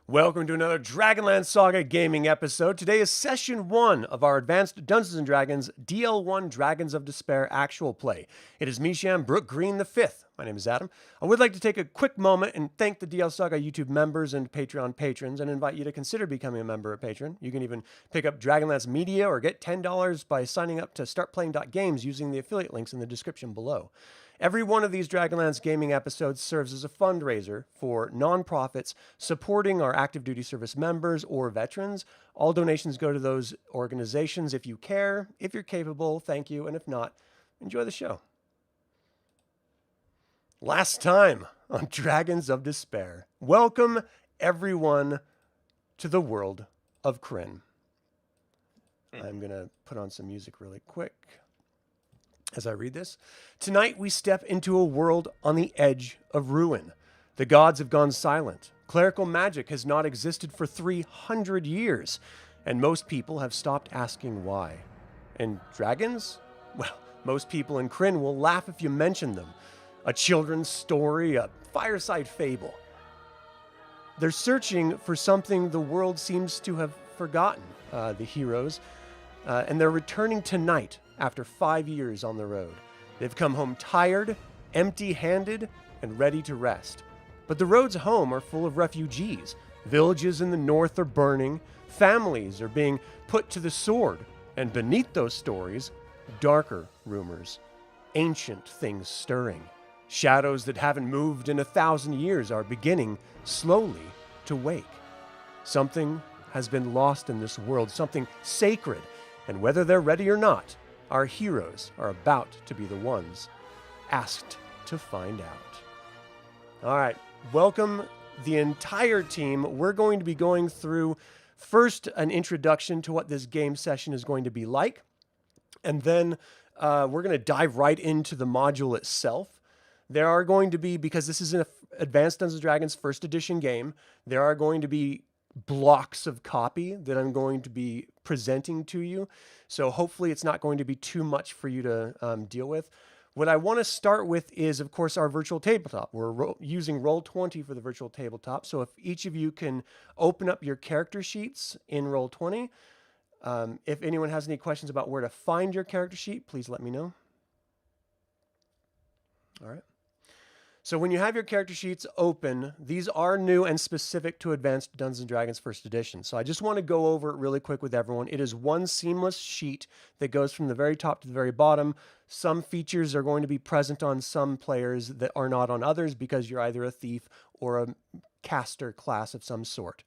Welcome to another DragonLance Saga gaming episode. Today is session 1 of our Advanced Dungeons & Dragons DL1 Dragons of Despair actual play. It is Misham Brook Green V. My name is Adam. I would like to take a quick moment and thank the DL Saga YouTube members and Patreon patrons and invite you to consider becoming a member at Patreon. You can even pick up Dragonlance Media or get $10 by signing up to startplaying.games using the affiliate links in the description below. Every one of these Dragonlance gaming episodes serves as a fundraiser for nonprofits supporting our active duty service members or veterans. All donations go to those organizations. If you care, if you're capable, thank you. And if not, enjoy the show. Last time on Dragons of Despair. Welcome, everyone, to the world of Kryn. I'm going to put on some music really quick as I read this. Tonight we step into a world on the edge of ruin. The gods have gone silent. Clerical magic has not existed for 300 years, and most people have stopped asking why. And dragons? Well, most people in Kryn will laugh if you mention them. A children's story, a fireside fable. They're searching for something the world seems to have forgotten, the heroes, and they're returning tonight after 5 years on the road. They've come home tired, empty-handed, and ready to rest. But the roads home are full of refugees. Villages in the north are burning, families are being put to the sword, and beneath those stories, darker rumors, ancient things stirring. Shadows that haven't moved in 1,000 years are beginning slowly to wake. Something has been lost in this world, something sacred, and whether they're ready or not, our heroes are about to be the ones asked to find out. All right, welcome the entire team. We're going to be going through first an introduction to what this game session is going to be like, and then we're going to dive right into the module itself. There are going to be, because this is an Advanced Dungeons & Dragons first edition game, there are going to be blocks of copy that I'm going to be presenting to you. So hopefully it's not going to be too much for you to deal with. What I want to start with is, of course, our virtual tabletop. We're using Roll20 for the virtual tabletop. So if each of you can open up your character sheets in Roll20. If anyone has any questions about where to find your character sheet, please let me know. All right. So when you have your character sheets open, these are new and specific to Advanced Dungeons & Dragons First Edition. So I just want to go over it really quick with everyone. It is one seamless sheet that goes from the very top to the very bottom. Some features are going to be present on some players that are not on others because you're either a thief or a caster class of some sort.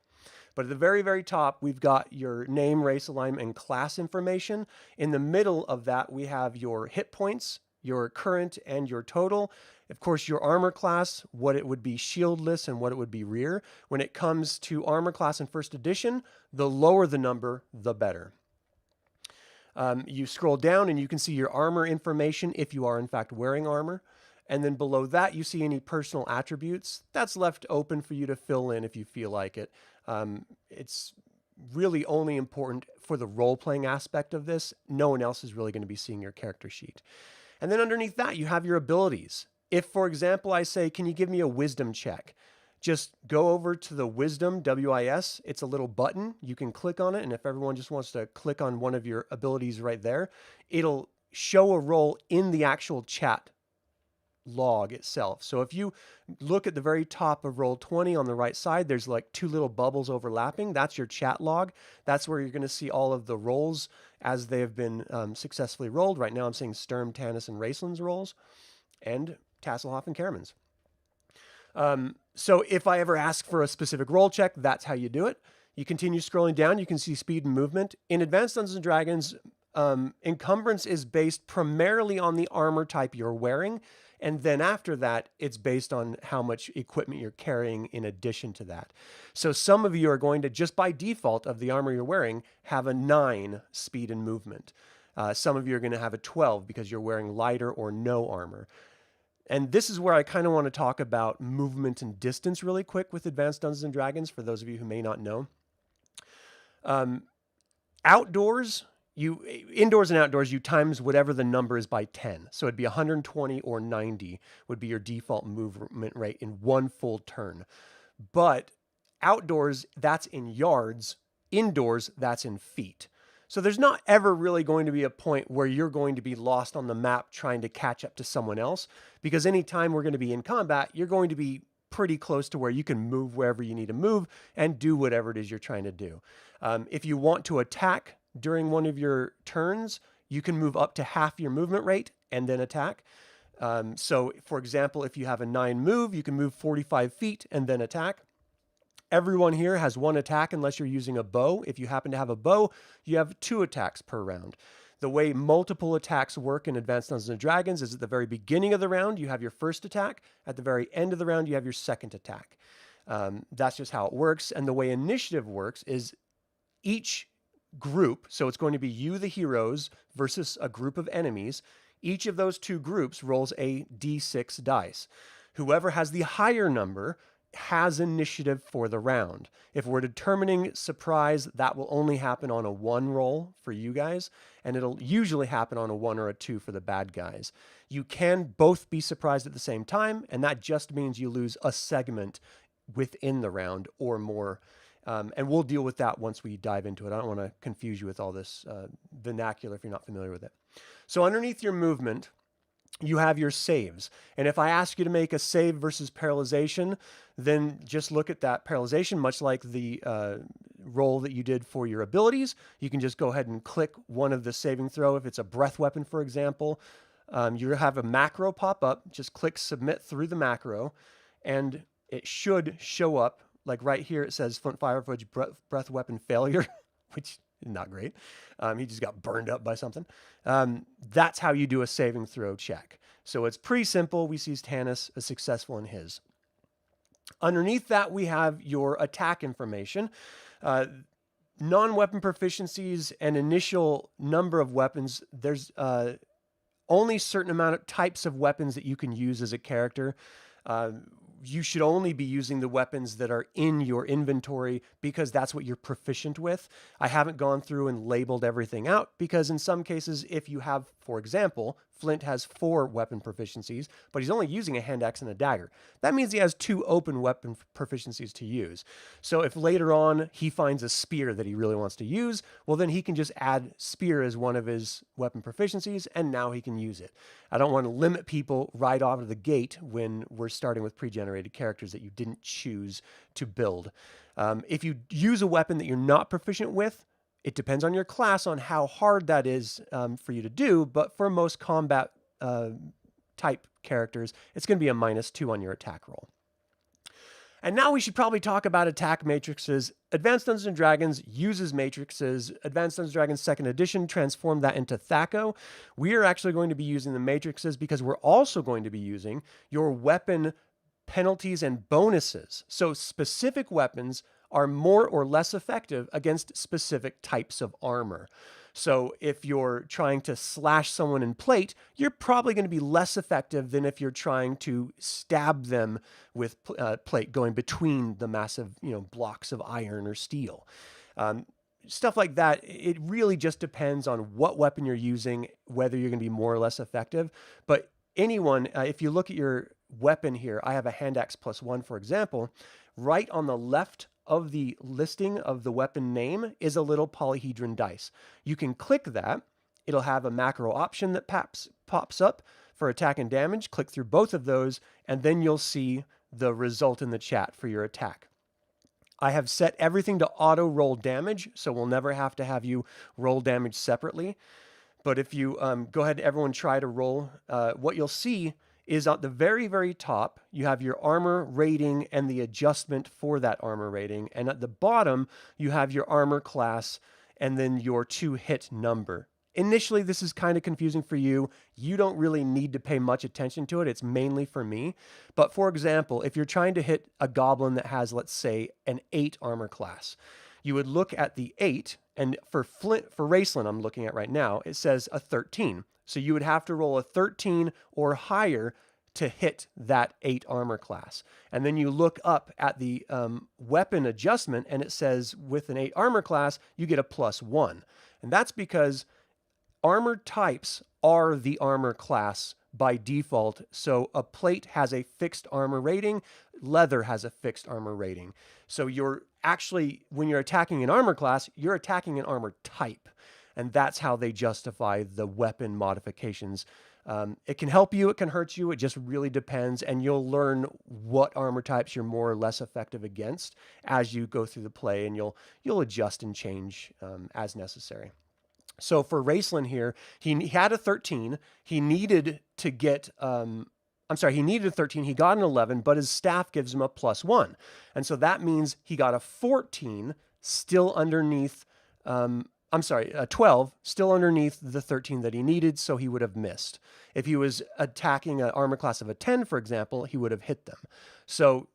But at the very, very top, we've got your name, race, alignment, and class information. In the middle of that, we have your hit points, your current and your total. Of course, your armor class, what it would be shieldless and what it would be rear. When it comes to armor class in first edition, the lower the number, the better. You scroll down and you can see your armor information if you are in fact wearing armor. And then below that, you see any personal attributes. That's left open for you to fill in if you feel like it. It's really only important for the role-playing aspect of this. No one else is really going to be seeing your character sheet. And then underneath that, you have your abilities. If, for example, I say, can you give me a wisdom check? Just go over to the wisdom, W-I-S. It's a little button. You can click on it. And if everyone just wants to click on one of your abilities right there, it'll show a roll in the actual chat log itself. So if you look at the very top of Roll20 on the right side, there's like two little bubbles overlapping. That's your chat log. That's where you're going to see all of the rolls as they have been successfully rolled. Right now I'm seeing Sturm, Tanis, and Raistlin's rolls, and Tasslehoff and Caramon's. So if I ever ask for a specific roll check, that's how you do it. You continue scrolling down, you can see speed and movement. In Advanced Dungeons & Dragons, encumbrance is based primarily on the armor type you're wearing. And then after that, it's based on how much equipment you're carrying in addition to that. So some of you are going to, just by default of the armor you're wearing, have a 9 speed and movement. Some of you are going to have a 12 because you're wearing lighter or no armor. And this is where I kind of want to talk about movement and distance really quick with Advanced Dungeons & Dragons, for those of you who may not know. Outdoors, indoors and outdoors, you times whatever the number is by 10. So it'd be 120 or 90 would be your default movement rate in one full turn. But Outdoors, that's in yards. Indoors, that's in feet. So there's not ever really going to be a point where you're going to be lost on the map trying to catch up to someone else, because anytime we're going to be in combat, you're going to be pretty close to where you can move wherever you need to move and do whatever it is you're trying to do. If you want to attack during one of your turns, you can move up to half your movement rate and then attack. So for example, if you have a 9 move, you can move 45 feet and then attack. Everyone here has 1 attack unless you're using a bow. If you happen to have a bow, you have 2 attacks per round. The way multiple attacks work in Advanced Dungeons & Dragons is at the very beginning of the round, you have your first attack. At the very end of the round, you have your second attack. That's just how it works. And the way initiative works is each group, so it's going to be you, the heroes, versus a group of enemies. Each of those 2 groups rolls a d6 dice. Whoever has the higher number has initiative for the round. If we're determining surprise, that will only happen on a 1 roll for you guys, and it'll usually happen on a 1 or a 2 for the bad guys. You can both be surprised at the same time, and that just means you lose a segment within the round or more. And we'll deal with that once we dive into it. I don't want to confuse you with all this vernacular if you're not familiar with it. So underneath your movement, you have your saves. And if I ask you to make a save versus paralyzation, then just look at that paralyzation, much like the roll that you did for your abilities. You can just go ahead and click one of the saving throw. If it's a breath weapon, for example, you have a macro pop up. Just click submit through the macro, and it should show up. Like right here, it says Flint Fireforge breath weapon failure, which not great. He just got burned up by something. That's how you do a saving throw check. So it's pretty simple. We see Tanis as successful in his. Underneath that, we have your attack information. Non-weapon proficiencies and initial number of weapons. There's only a certain amount of types of weapons that you can use as a character. You should only be using the weapons that are in your inventory because that's what you're proficient with. I haven't gone through and labeled everything out because in some cases, if you have, for example, Flint has 4 weapon proficiencies, but he's only using a hand axe and a dagger. That means he has 2 open weapon proficiencies to use. So if later on he finds a spear that he really wants to use, well, then he can just add spear as one of his weapon proficiencies, and now he can use it. I don't want to limit people right off of the gate when we're starting with pre-generated characters that you didn't choose to build. If you use a weapon that you're not proficient with, it depends on your class on how hard that is for you to do, but for most combat type characters, it's going to be a -2 on your attack roll. And now we should probably talk about attack matrices. Advanced Dungeons & Dragons uses matrices. Advanced Dungeons & Dragons 2nd Edition transformed that into THAC0. We are actually going to be using the matrices because we're also going to be using your weapon penalties and bonuses. So specific weapons are more or less effective against specific types of armor. So if you're trying to slash someone in plate, you're probably going to be less effective than if you're trying to stab them with plate going between the massive, blocks of iron or steel. Stuff like that, it really just depends on what weapon you're using, whether you're going to be more or less effective. But anyone, if you look at your weapon here, I have a hand axe +1, for example. Right on the left of the listing of the weapon name is a little polyhedron dice. You can click that. It'll have a macro option that pops up for attack and damage. Click through both of those, and then you'll see the result in the chat for your attack. I have set everything to auto roll damage, so we'll never have to have you roll damage separately. But if you go ahead, everyone try to roll, what you'll see is at the very, very top, you have your armor rating and the adjustment for that armor rating. And at the bottom, you have your armor class and then your 2-hit number. Initially, this is kind of confusing for you. You don't really need to pay much attention to it. It's mainly for me. But for example, if you're trying to hit a goblin that has, let's say, an 8 armor class, you would look at the 8, and for Raistlin, I'm looking at right now, it says a 13. So you would have to roll a 13 or higher to hit that 8 armor class. And then you look up at the weapon adjustment, and it says with an 8 armor class, you get a +1. And that's because armor types are the armor class by default. So a plate has a fixed armor rating, leather has a fixed armor rating. So you're actually, when you're attacking an armor class, you're attacking an armor type. And that's how they justify the weapon modifications. It can help you, it can hurt you, it just really depends. And you'll learn what armor types you're more or less effective against as you go through the play, and you'll adjust and change as necessary. So for Raistlin here, he had a 13. He needed to get, he needed a 13. He got an 11, but his staff gives him a +1. And so that means he got a 14 still underneath, a 12 still underneath the 13 that he needed, so he would have missed. If he was attacking an armor class of a 10, for example, he would have hit them. So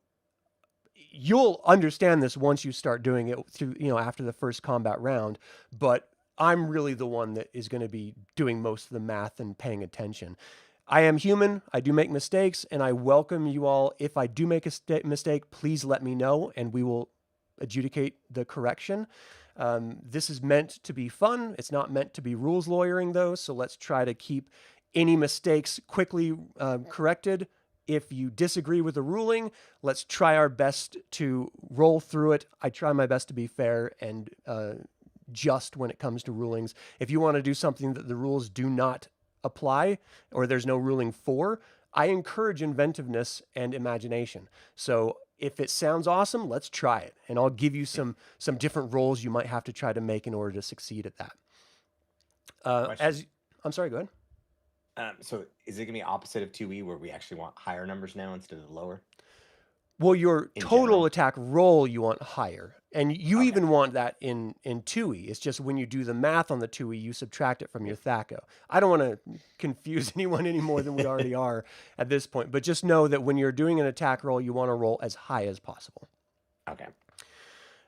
you'll understand this once you start doing it through, after the first combat round, but I'm really the one that is going to be doing most of the math and paying attention. I am human. I do make mistakes, and I welcome you all. If I do make a mistake, please let me know, and we will adjudicate the correction. This is meant to be fun. It's not meant to be rules lawyering, though, so let's try to keep any mistakes quickly corrected. If you disagree with the ruling, let's try our best to roll through it. I try my best to be fair and just when it comes to rulings. If you want to do something that the rules do not apply or there's no ruling for, I encourage inventiveness and imagination. So if it sounds awesome, let's try it. And I'll give you some different rolls you might have to try to make in order to succeed at that. I'm sorry, go ahead. So is it going to be opposite of 2E where we actually want higher numbers now instead of lower? Well, your total attack roll you want higher. And you even want that in 2E. It's just when you do the math on the 2E, you subtract it from your THAC0. I don't want to confuse anyone any more than we already are at this point. But just know that when you're doing an attack roll, you want to roll as high as possible. Okay.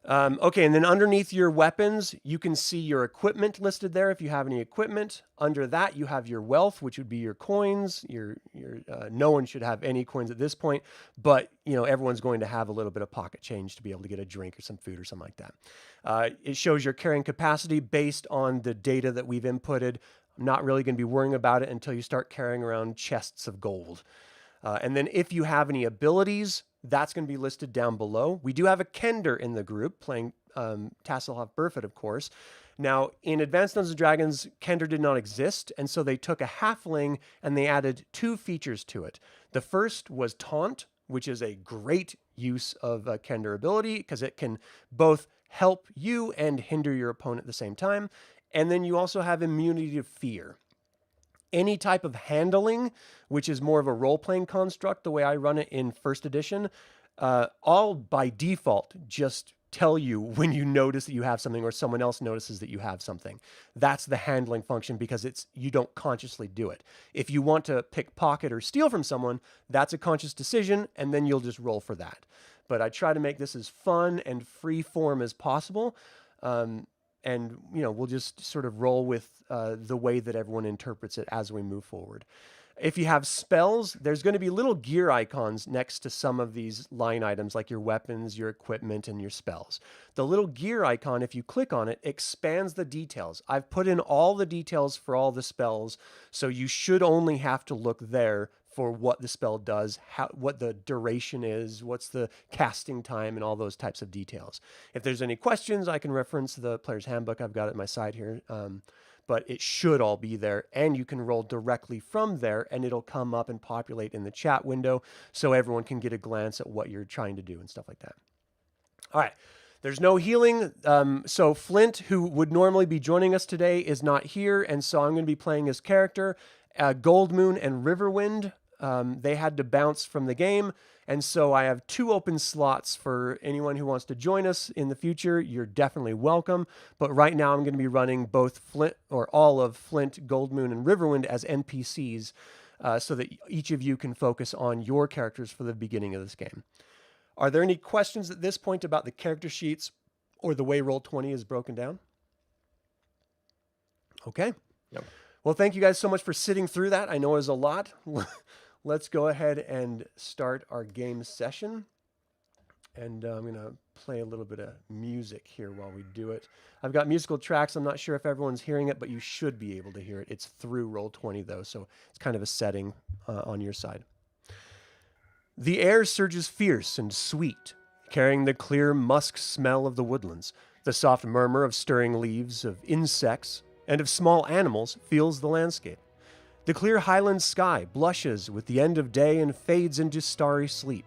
Okay, and then underneath your weapons, you can see your equipment listed there if you have any equipment. Under that, you have your wealth, which would be your coins. No one should have any coins at this point, but everyone's going to have a little bit of pocket change to be able to get a drink or some food or something like that. It shows your carrying capacity based on the data that we've inputted. I'm not really going to be worrying about it until you start carrying around chests of gold. And then if you have any abilities, that's going to be listed down below. We do have a Kender in the group playing Tasslehoff Burrfoot, of course. Now, in Advanced Dungeons & Dragons, Kender did not exist, and so they took a halfling and they added 2 features to it. The first was Taunt, which is a great use of a Kender ability because it can both help you and hinder your opponent at the same time. And then you also have Immunity to Fear. Any type of handling, which is more of a role-playing construct, the way I run it in first edition, all by default just tell you when you notice that you have something or someone else notices that you have something. That's the handling function because you don't consciously do it. If you want to pickpocket or steal from someone, that's a conscious decision, and then you'll just roll for that. But I try to make this as fun and free form as possible. And, we'll just sort of roll with the way that everyone interprets it as we move forward. If you have spells, there's going to be little gear icons next to some of these line items, like your weapons, your equipment, and your spells. The little gear icon, if you click on it, expands the details. I've put in all the details for all the spells, so you should only have to look there for what the spell does, what the duration is, what's the casting time, and all those types of details. If there's any questions, I can reference the player's handbook. I've got it at my side here. But it should all be there, and you can roll directly from there, and it'll come up and populate in the chat window so everyone can get a glance at what you're trying to do and stuff like that. All right. There's no healing. So Flint, who would normally be joining us today, is not here, and so I'm going to be playing his character. Goldmoon and Riverwind, they had to bounce from the game, and so I have 2 open slots for anyone who wants to join us in the future. You're definitely welcome, but right now I'm going to be running both Flint, or all of Flint, Goldmoon, and Riverwind as NPCs, so that each of you can focus on your characters for the beginning of this game. Are there any questions at this point about the character sheets or the way Roll20 is broken down? Okay. Yep. Well, thank you guys so much for sitting through that. I know it was a lot. Let's go ahead and start our game session. And I'm going to play a little bit of music here while we do it. I've got musical tracks. I'm not sure if everyone's hearing it, but you should be able to hear it. It's through Roll20, though, so it's kind of a setting on your side. The air surges fierce and sweet, carrying the clear musk smell of the woodlands. The soft murmur of stirring leaves, of insects, and of small animals fills the landscape. The clear highland sky blushes with the end of day and fades into starry sleep.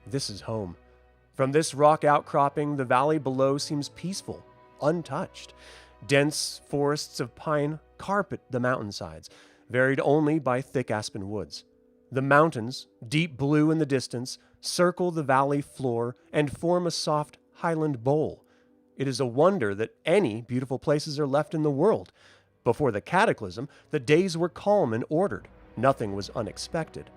This is home. From this rock outcropping, the valley below seems peaceful, untouched. Dense forests of pine carpet the mountainsides, varied only by thick aspen woods. The mountains, deep blue in the distance, circle the valley floor and form a soft highland bowl. It is a wonder that any beautiful places are left in the world. Before the cataclysm, the days were calm and ordered. Nothing was unexpected.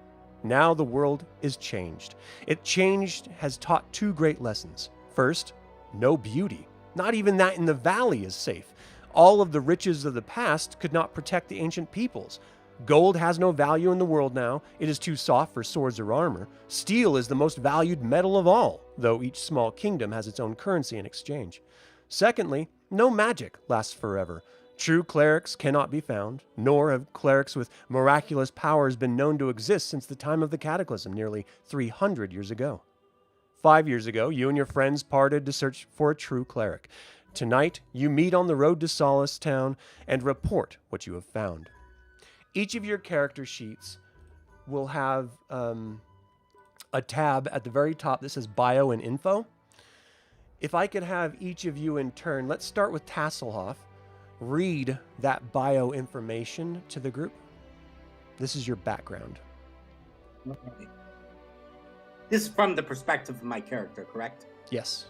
Now the world is changed. It changed has taught two great lessons. First, no beauty. Not even that in the valley is safe. All of the riches of the past could not protect the ancient peoples. Gold has no value in the world now. It is too soft for swords or armor. Steel is the most valued metal of all, though each small kingdom has its own currency in exchange. Secondly, no magic lasts forever. True clerics cannot be found, nor have clerics with miraculous powers been known to exist since the time of the cataclysm nearly 300 years ago. 5 years ago, you and your friends parted to search for a true cleric. Tonight, you meet on the road to Solace Town and report what you have found. Each of your character sheets will have a tab at the very top that says Bio and Info. If I could have each of you in turn, let's start with Tasslehoff. Read that bio information to the group. This is your background. Okay. This is from the perspective of my character, correct? Yes.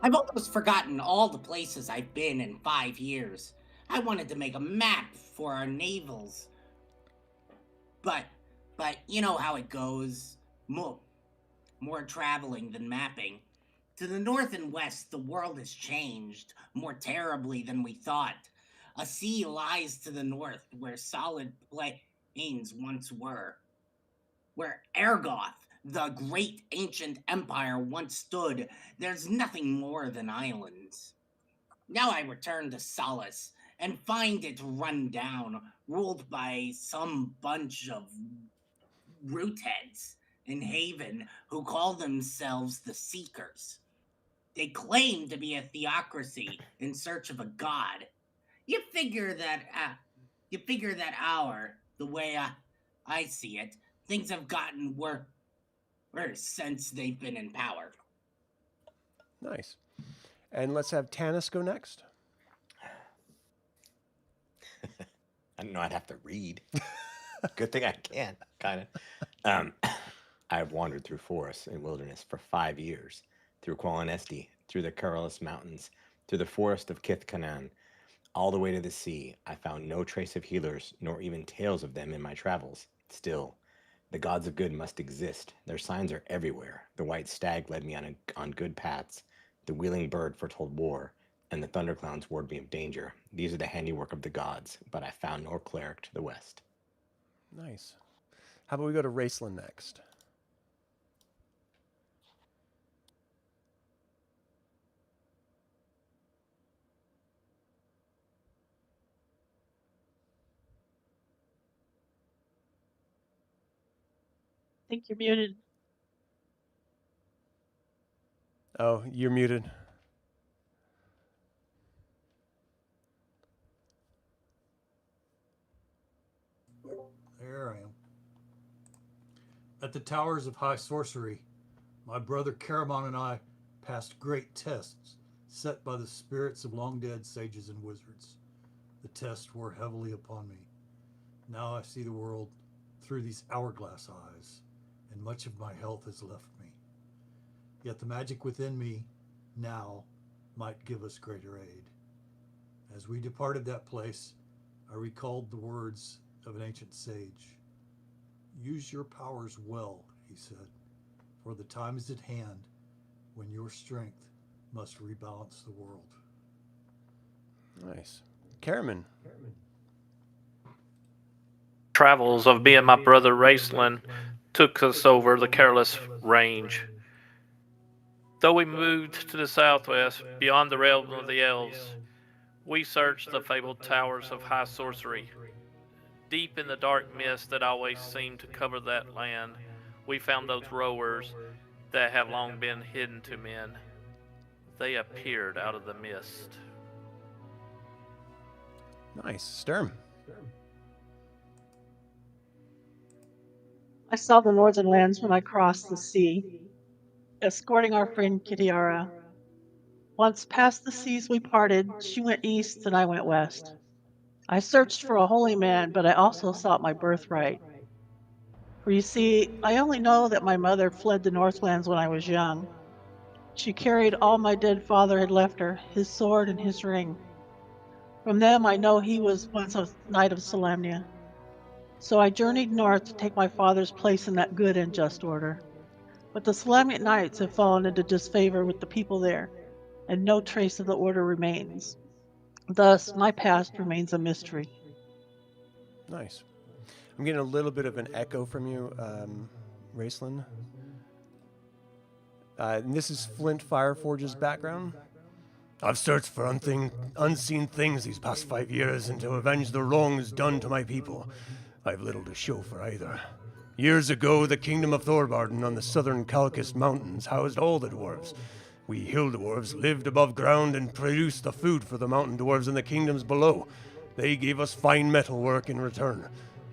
I've almost forgotten all the places I've been in 5 years. I wanted to make a map for our navels. But you know how it goes. More traveling than mapping. To the north and west, the world has changed more terribly than we thought. A sea lies to the north where solid plains once were. Where Ergoth, the great ancient empire, once stood, there's nothing more than islands. Now I return to Solace and find it run down, ruled by some bunch of rootheads in Haven who call themselves the Seekers. They claim to be a theocracy in search of a god. You figure that the way I see it, things have gotten worse since they've been in power. Nice. And let's have Tanis go next. I didn't know I'd have to read. Good thing I can, kind of. I've wandered through forests and wilderness for 5 years, through Qualinesti, through the Curlus Mountains, through the forest of Kithkanan, all the way to the sea. I found no trace of healers, nor even tales of them in my travels. Still, the gods of good must exist. Their signs are everywhere. The white stag led me on good paths. The wheeling bird foretold war, and the thunderclouds warned me of danger. These are the handiwork of the gods, but I found no cleric to the west. Nice. How about we go to Raistlin next? I think you're muted. Oh, you're muted. There I am. At the Towers of High Sorcery, my brother Caramon and I passed great tests set by the spirits of long-dead sages and wizards. The tests wore heavily upon me. Now I see the world through these hourglass eyes, and much of my health has left me. Yet the magic within me now might give us greater aid. As we departed that place, I recalled the words of an ancient sage. Use your powers well, he said, for the time is at hand when your strength must rebalance the world. Nice. Caramon. Travels of me and my brother Raistlin took us over the Careless Range. Though we moved to the southwest, beyond the realm of the elves, we searched the fabled towers of high sorcery. Deep in the dark mist that always seemed to cover that land, we found those rowers that have long been hidden to men. They appeared out of the mist. Nice. Sturm. I saw the northern lands when I crossed the sea, escorting our friend Kitiara. Once past the seas we parted, she went east and I went west. I searched for a holy man, but I also sought my birthright. For you see, I only know that my mother fled the Northlands when I was young. She carried all my dead father had left her, his sword and his ring. From them I know he was once a knight of Solamnia. So I journeyed north to take my father's place in that good and just order. But the Solamnian knights have fallen into disfavor with the people there, and no trace of the order remains. Thus, my past remains a mystery. Nice. I'm getting a little bit of an echo from you, Raistlin. And this is Flint Fireforge's background. I've searched for unseen things these past 5 years, and to avenge the wrongs done to my people. I've little to show for either. Years ago, the kingdom of Thorbarden on the southern Calcus Mountains housed all the dwarves. We hill dwarves lived above ground and produced the food for the mountain dwarves in the kingdoms below. They gave us fine metal work in return.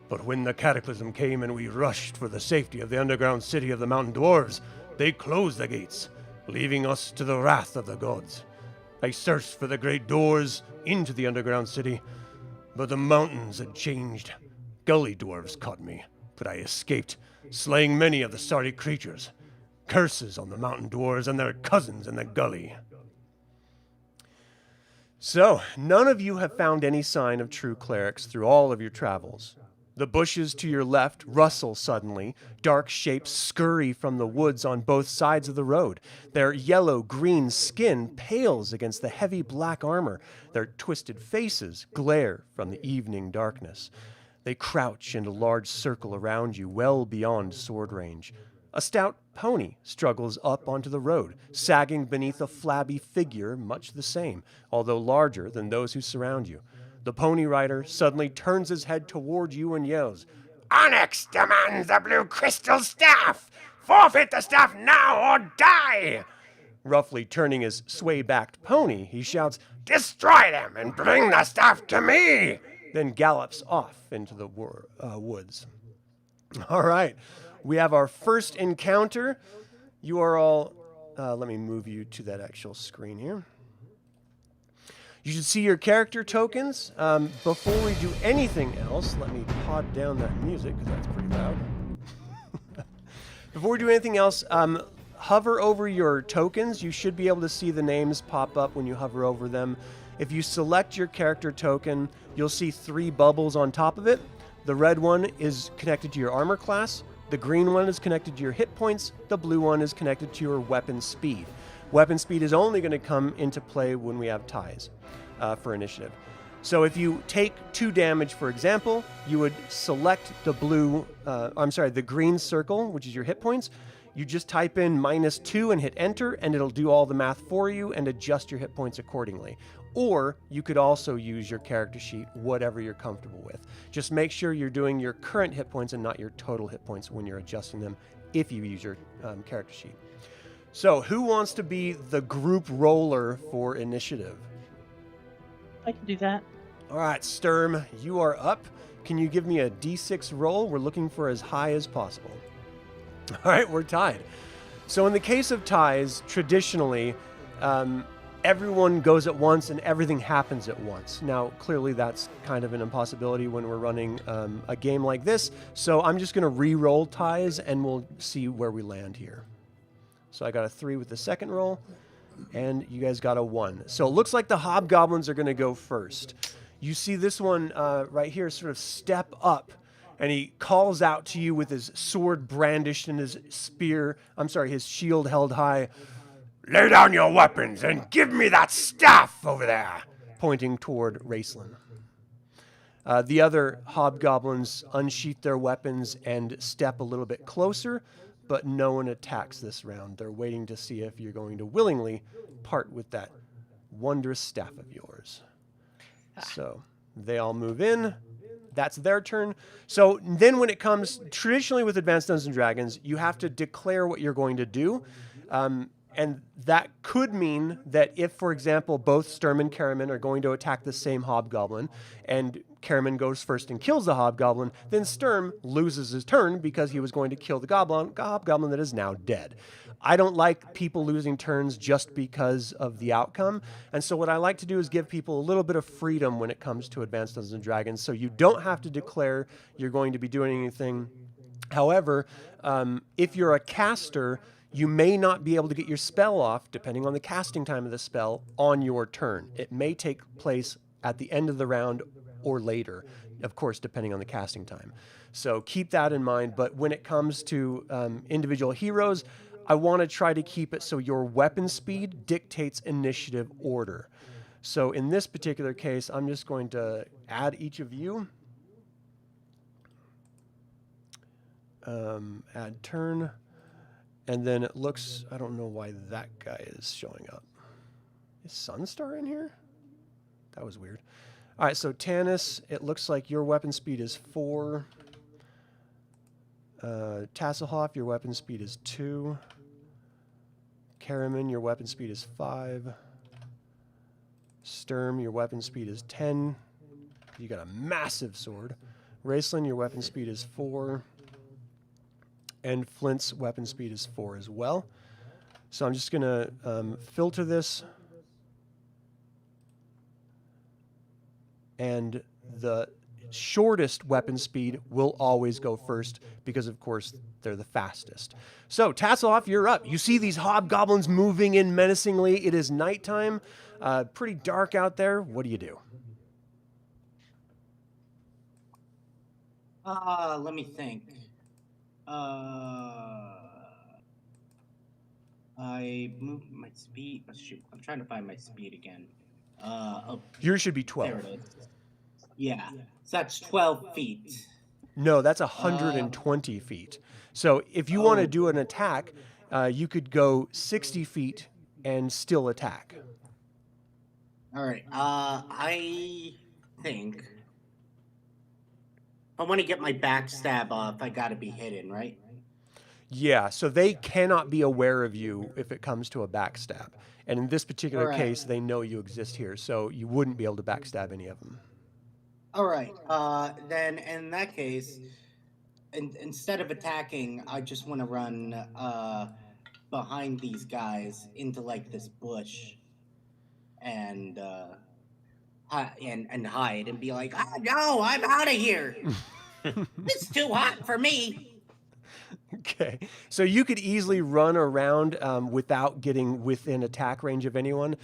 But when the cataclysm came and we rushed for the safety of the underground city of the mountain dwarves, they closed the gates, leaving us to the wrath of the gods. I searched for the great doors into the underground city, but the mountains had changed. Gully dwarves caught me, but I escaped, slaying many of the sorry creatures. Curses on the mountain dwarves and their cousins in the gully. So, none of you have found any sign of true clerics through all of your travels. The bushes to your left rustle suddenly. Dark shapes scurry from the woods on both sides of the road. Their yellow-green skin pales against the heavy black armor. Their twisted faces glare from the evening darkness. They crouch in a large circle around you, well beyond sword range. A stout pony struggles up onto the road, sagging beneath a flabby figure much the same, although larger than those who surround you. The pony rider suddenly turns his head toward you and yells, "Onyx demands the blue crystal staff! Forfeit the staff now or die!" Roughly turning his sway-backed pony, he shouts, "Destroy them and bring the staff to me!" Then gallops off into the woods. All right, we have our first encounter. You are all, let me move you to that actual screen here. You should see your character tokens. Before we do anything else, let me pod down that music because that's pretty loud. Before we do anything else, hover over your tokens. You should be able to see the names pop up when you hover over them. If you select your character token, you'll see 3 bubbles on top of it. The red one is connected to your armor class. The green one is connected to your hit points. The blue one is connected to your weapon speed. Weapon speed is only going to come into play when we have ties for initiative. So if you take 2 damage, for example, you would select the the green circle, which is your hit points. You just type in -2 and hit enter, and it'll do all the math for you and adjust your hit points accordingly. Or you could also use your character sheet, whatever you're comfortable with. Just make sure you're doing your current hit points and not your total hit points when you're adjusting them if you use your character sheet. So who wants to be the group roller for initiative? I can do that. All right, Sturm, you are up. Can you give me a D6 roll? We're looking for as high as possible. All right, we're tied. So in the case of ties, traditionally, everyone goes at once and everything happens at once. Now, clearly that's kind of an impossibility when we're running a game like this. So I'm just going to re-roll ties and we'll see where we land here. So I got a 3 with the second roll, and you guys got a 1. So it looks like the hobgoblins are going to go first. You see this one right here sort of step up, and he calls out to you with his sword brandished and his his shield held high. "Lay down your weapons and give me that staff over there," pointing toward Raistlin. The other hobgoblins unsheath their weapons and step a little bit closer, but no one attacks this round. They're waiting to see if you're going to willingly part with that wondrous staff of yours. So they all move in. That's their turn. So then when it comes, traditionally with Advanced Dungeons & Dragons, you have to declare what you're going to do. And that could mean that if, for example, both Sturm and Caramon are going to attack the same hobgoblin, and Caramon goes first and kills the hobgoblin, then Sturm loses his turn because he was going to kill the hobgoblin that is now dead. I don't like people losing turns just because of the outcome. And so what I like to do is give people a little bit of freedom when it comes to Advanced Dungeons & Dragons. So you don't have to declare you're going to be doing anything. However, if you're a caster, you may not be able to get your spell off, depending on the casting time of the spell, on your turn. It may take place at the end of the round or later, of course, depending on the casting time. So keep that in mind. But when it comes to individual heroes, I want to try to keep it so your weapon speed dictates initiative order. So in this particular case, I'm just going to add each of you. Add turn. And then it looks, I don't know why that guy is showing up. Is Sunstar in here? That was weird. All right, so Tanis, it looks like your weapon speed is 4. Tasslehoff, your weapon speed is 2. Caramon, your weapon speed is 5. Sturm, your weapon speed is 10. You got a massive sword. Raistlin, your weapon speed is 4. And Flint's weapon speed is 4 as well. So I'm just going to filter this. And the shortest weapon speed will always go first because, of course, they're the fastest. So, Tasslehoff, you're up. You see these hobgoblins moving in menacingly. It is nighttime. Pretty dark out there. What do you do? Let me think. I moved my speed. Oh, shoot, I'm trying to find my speed again. Yours should be 12. There it is. Yeah, so that's 12 feet. No, that's 120 feet. So if you want to do an attack, you could go 60 feet and still attack. All right. I think I want to get my backstab off. I got to be hidden, right? Yeah, so they cannot be aware of you if it comes to a backstab. And in this particular case, they know you exist here, so you wouldn't be able to backstab any of them. All right. Then in that case, instead of attacking, I just want to run behind these guys into like this bush and hide and be like, "Oh no, I'm out of here. It's too hot for me." Okay, so you could easily run around without getting within attack range of anyone.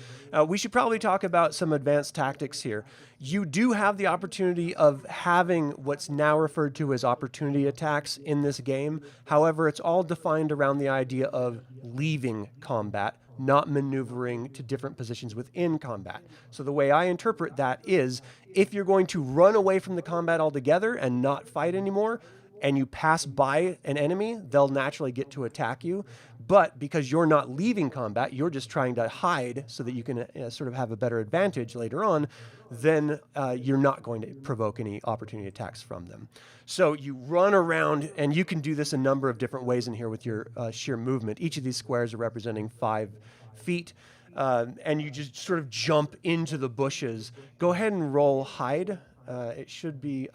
We should probably talk about some advanced tactics here. You do have the opportunity of having what's now referred to as opportunity attacks in this game. However, it's all defined around the idea of leaving combat, not maneuvering to different positions within combat. So the way I interpret that is, if you're going to run away from the combat altogether and not fight anymore, and you pass by an enemy, they'll naturally get to attack you. But because you're not leaving combat, you're just trying to hide so that you can sort of have a better advantage later on, then you're not going to provoke any opportunity attacks from them. So you run around, and you can do this a number of different ways in here with your sheer movement. Each of these squares are representing 5 feet. And you just sort of jump into the bushes. Go ahead and roll hide. It should be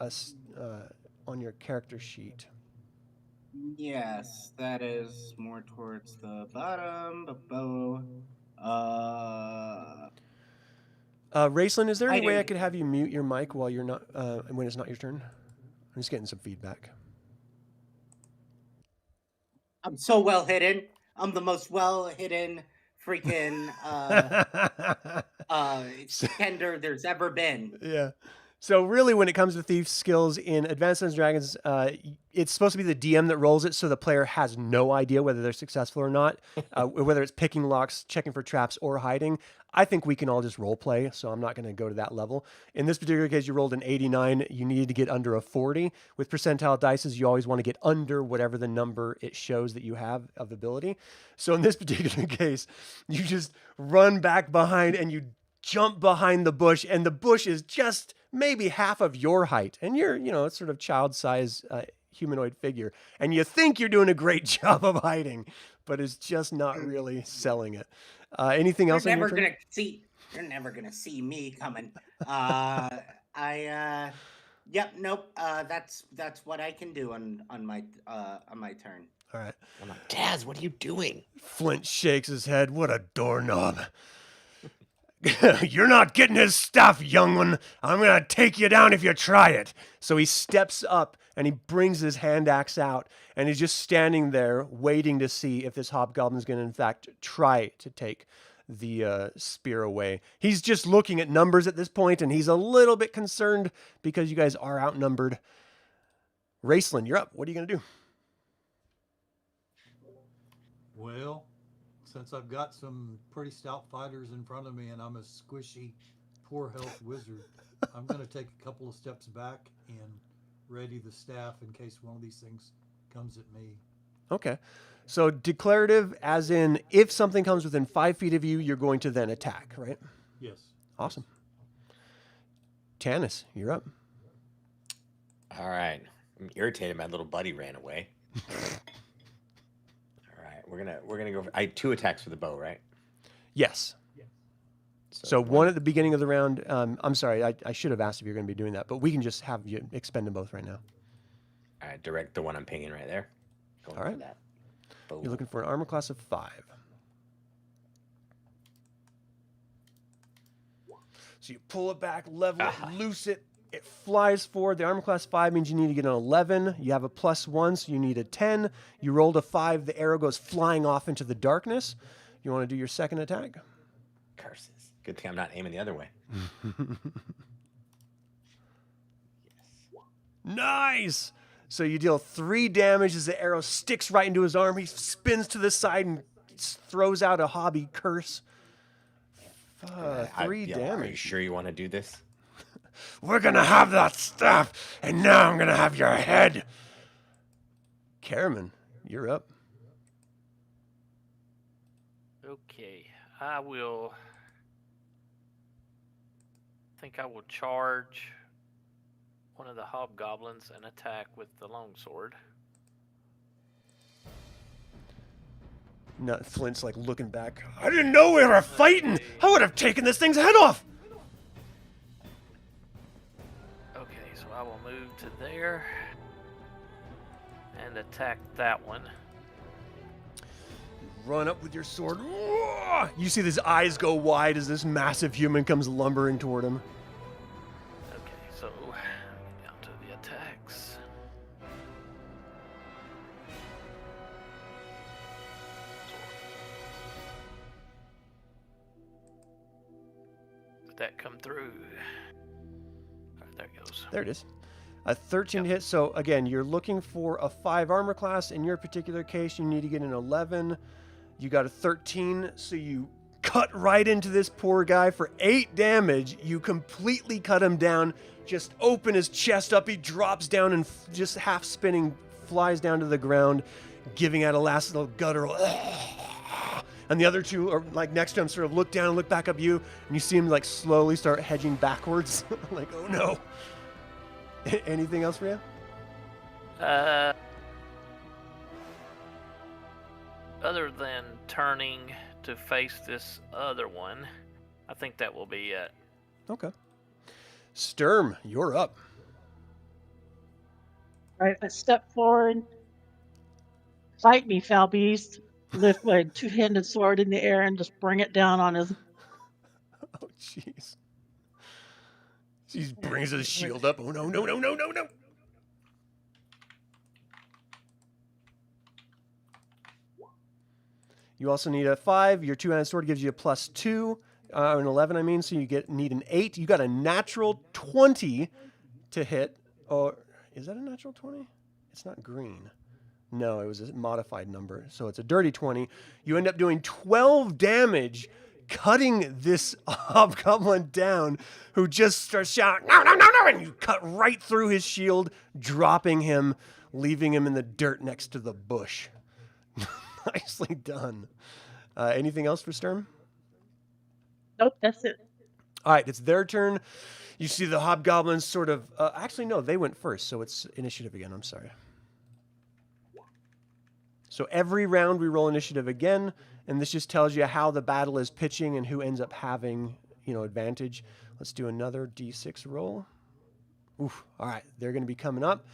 on your character sheet. Yes, that is more towards the bottom. Raistlin, is there any way I could have you mute your mic while you're not when it's not your turn? I'm just getting some feedback. I'm so well hidden. I'm the most well hidden freaking Kender there's ever been. Yeah. So really, when it comes to thief skills in Advanced Dungeons & Dragons, it's supposed to be the DM that rolls it, so the player has no idea whether they're successful or not, whether it's picking locks, checking for traps, or hiding. I think we can all just role play, so I'm not going to go to that level. In this particular case, you rolled an 89. You needed to get under a 40. With percentile dices, you always want to get under whatever the number it shows that you have of ability. So in this particular case, you just run back behind and you jump behind the bush, and the bush is just maybe half of your height. And you're, it's sort of child-size humanoid figure. And you think you're doing a great job of hiding, but it's just not really selling it. Anything else? You're never gonna see me coming. Yep, nope. That's what I can do on my turn. All right. I'm like, Taz, what are you doing? Flint shakes his head. What a doorknob. You're not getting his stuff, young one. I'm going to take you down if you try it. So he steps up and he brings his hand axe out and he's just standing there waiting to see if this hobgoblin's going to, in fact, try to take the spear away. He's just looking at numbers at this point and he's a little bit concerned because you guys are outnumbered. Raistlin, you're up. What are you going to do? Well, since I've got some pretty stout fighters in front of me and I'm a squishy, poor health wizard, I'm going to take a couple of steps back and ready the staff in case one of these things comes at me. Okay. So declarative as in if something comes within 5 feet of you, you're going to then attack, right? Yes. Awesome. Tanis, you're up. All right. I'm irritated my little buddy ran away. We're gonna go. I had 2 attacks for the bow, right? Yes. So one at the beginning of the round. I'm sorry, I should have asked if you're going to be doing that, but we can just have you expend them both right now. All right, direct the one I'm pinging right there. Going All right. for that. You're looking for an armor class of 5. So you pull it back, level it, loose it. It flies forward. The armor class 5 means you need to get an 11. You have a +1, so you need a 10. You rolled a 5. The arrow goes flying off into the darkness. You want to do your second attack? Curses. Good thing I'm not aiming the other way. Nice! So you deal 3 damage as the arrow sticks right into his arm. He spins to the side and throws out a hobby curse. 3 damage. Are you sure you want to do this? We're going to have that stuff, and now I'm going to have your head. Caramon, you're up. Okay, I think I will charge one of the hobgoblins and attack with the longsword. No, Flint's like looking back. I didn't know we were fighting. I would have taken this thing's head off. Okay, so I will move to there and attack that one. Run up with your sword. You see his eyes go wide as this massive human comes lumbering toward him. Okay, so down to the attacks. Did that come through? All right, there it goes. There it is. A 13 hit. So again, you're looking for a 5 armor class. In your particular case, you need to get an 11. You got a 13, so you cut right into this poor guy for 8 damage. You completely cut him down. Just open his chest up. He drops down and just half spinning, flies down to the ground, giving out a last little guttural. And the other 2 are like next to him, sort of look down and look back up you, and you see him like slowly start hedging backwards. Like, oh no. Anything else for you? Other than turning to face this other one, I think that will be it. Okay. Sturm, you're up. All right, I step forward. Fight me, foul beast. Lift my 2-handed sword in the air and just bring it down on his. Oh, jeez. He brings his shield up. Oh, no, no, no, no, no, no. You also need a 5. Your 2-handed sword gives you a +2. An 11, I mean, so you need an 8. You got a natural 20 to hit. Or is that a natural 20? It's not green. No, it was a modified number, so it's a dirty 20. You end up doing 12 damage. cutting this hobgoblin down, who just starts shouting, "No, no, no, no!" And you cut right through his shield, dropping him, leaving him in the dirt next to the bush. Nicely done. Anything else for Sturm? Nope, that's it. All right, it's their turn. You see the hobgoblins sort of... actually, no, they went first, so it's initiative again. I'm sorry. So every round we roll initiative again, and this just tells you how the battle is pitching and who ends up having, advantage. Let's do another D6 roll. Oof. All right, they're going to be coming up.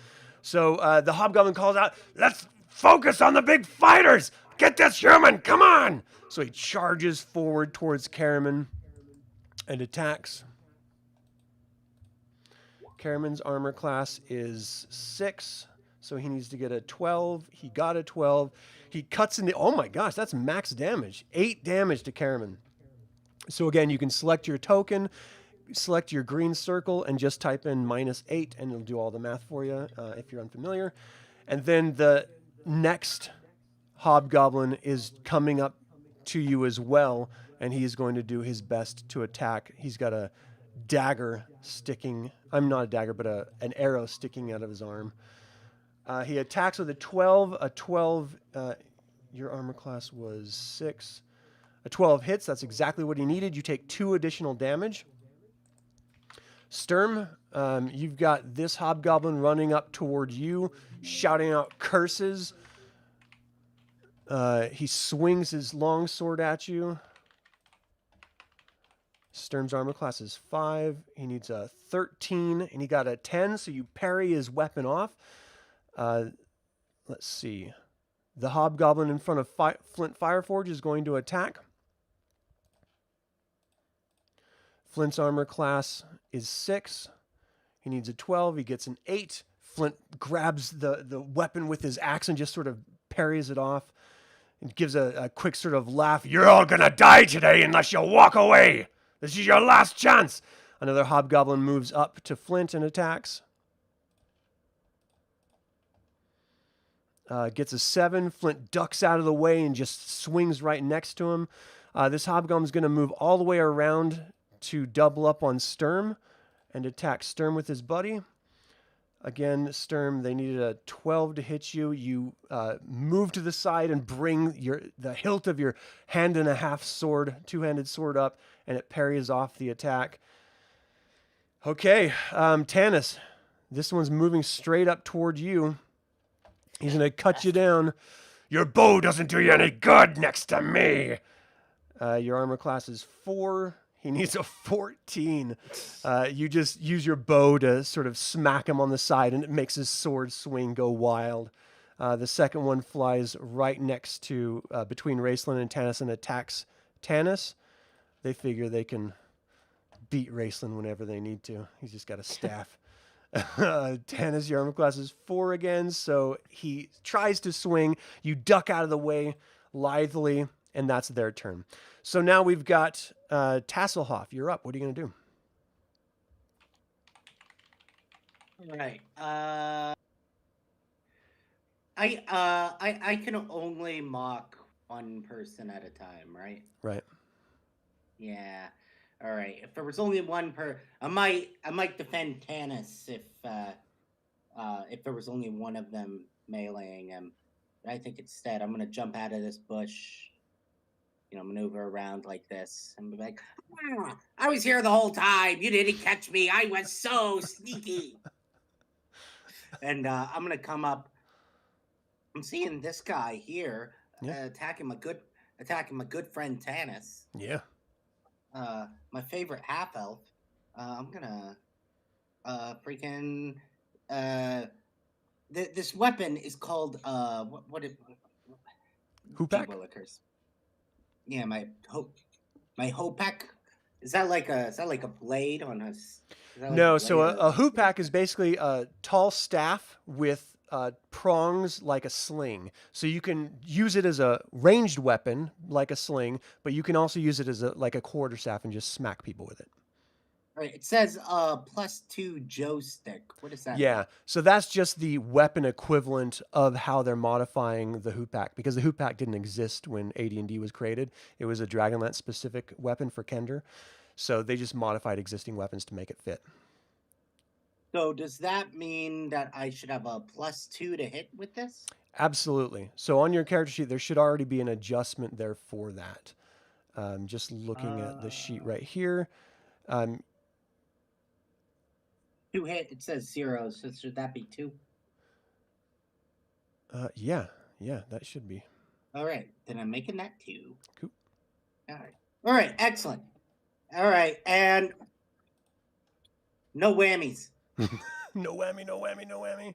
So the hobgoblin calls out, "Let's focus on the big fighters! Get this human, come on!" So he charges forward towards Caramon and attacks. Caramon's armor class is 6, so he needs to get a 12. He got a 12. He cuts in the... Oh my gosh, that's max damage. 8 damage to Caramon. So again, you can select your token, select your green circle, and just type in -8, and it'll do all the math for you if you're unfamiliar. And then the next hobgoblin is coming up to you as well, and he is going to do his best to attack. He's got a dagger sticking... I'm not a dagger, but an arrow sticking out of his arm. He attacks with a 12. A 12, your armor class was 6. A 12 hits. That's exactly what he needed. You take 2 additional damage. Sturm, you've got this hobgoblin running up toward you, shouting out curses. He swings his long sword at you. Sturm's armor class is 5. He needs a 13, and he got a 10, so you parry his weapon off. Let's see. The hobgoblin in front of Flint Fireforge is going to attack. Flint's armor class is 6. He needs a 12. He gets an 8. Flint grabs the weapon with his axe and just sort of parries it off. And gives a quick sort of laugh. "You're all going to die today unless you walk away. This is your last chance." Another hobgoblin moves up to Flint and attacks. Gets a 7. Flint ducks out of the way and just swings right next to him. This hobgoblin's going to move all the way around to double up on Sturm and attack Sturm with his buddy. Again, Sturm, they needed a 12 to hit you. You move to the side and bring the hilt of your hand-and-a-half sword, two-handed sword up, and it parries off the attack. Okay, Tanis, this one's moving straight up toward you. He's going to cut you down. "Your bow doesn't do you any good next to me." Your armor class is 4. He needs a 14. You just use your bow to sort of smack him on the side, and it makes his sword swing go wild. The second one flies right next to, between Raistlin and Tanis, and attacks Tanis. They figure they can beat Raistlin whenever they need to. He's just got a staff. Tanis, your armor class is 4 again, so he tries to swing. You duck out of the way lithely, and that's their turn. So now we've got Tasslehoff. You're up. What are you going to do? All right. I can only mock one person at a time, right? Right. Yeah. All right. If there was only one I might defend Tanis if there was only one of them meleeing him. But I think instead I'm gonna jump out of this bush, maneuver around like this, and be like, "Ah, I was here the whole time. You didn't catch me. I was so sneaky." And I'm gonna come up. I'm seeing this guy here attacking my good friend Tanis. Yeah. My favorite half elf. I'm gonna freaking this weapon is called Hoopak? Willikers. Yeah, my Hoopak. Is that like a blade on us? No, so a hoopak is basically a tall staff with prongs like a sling. So you can use it as a ranged weapon like a sling, but you can also use it as like a quarterstaff and just smack people with it. Right, it says +2 Joe stick. What is that? Yeah, so that's just the weapon equivalent of how they're modifying the hoop pack, because the hoop pack didn't exist when AD&D was created. It was a Dragonlance specific weapon for Kender, so they just modified existing weapons to make it fit. So does that mean that I should have a +2 to hit with this? Absolutely. So on your character sheet, there should already be an adjustment there for that. Just looking at the sheet right here. 2 hit, it says 0, so should that be 2? Yeah, that should be. All right, then I'm making that 2. Cool. All right, excellent. All right, and no whammies. No whammy, no whammy, no whammy.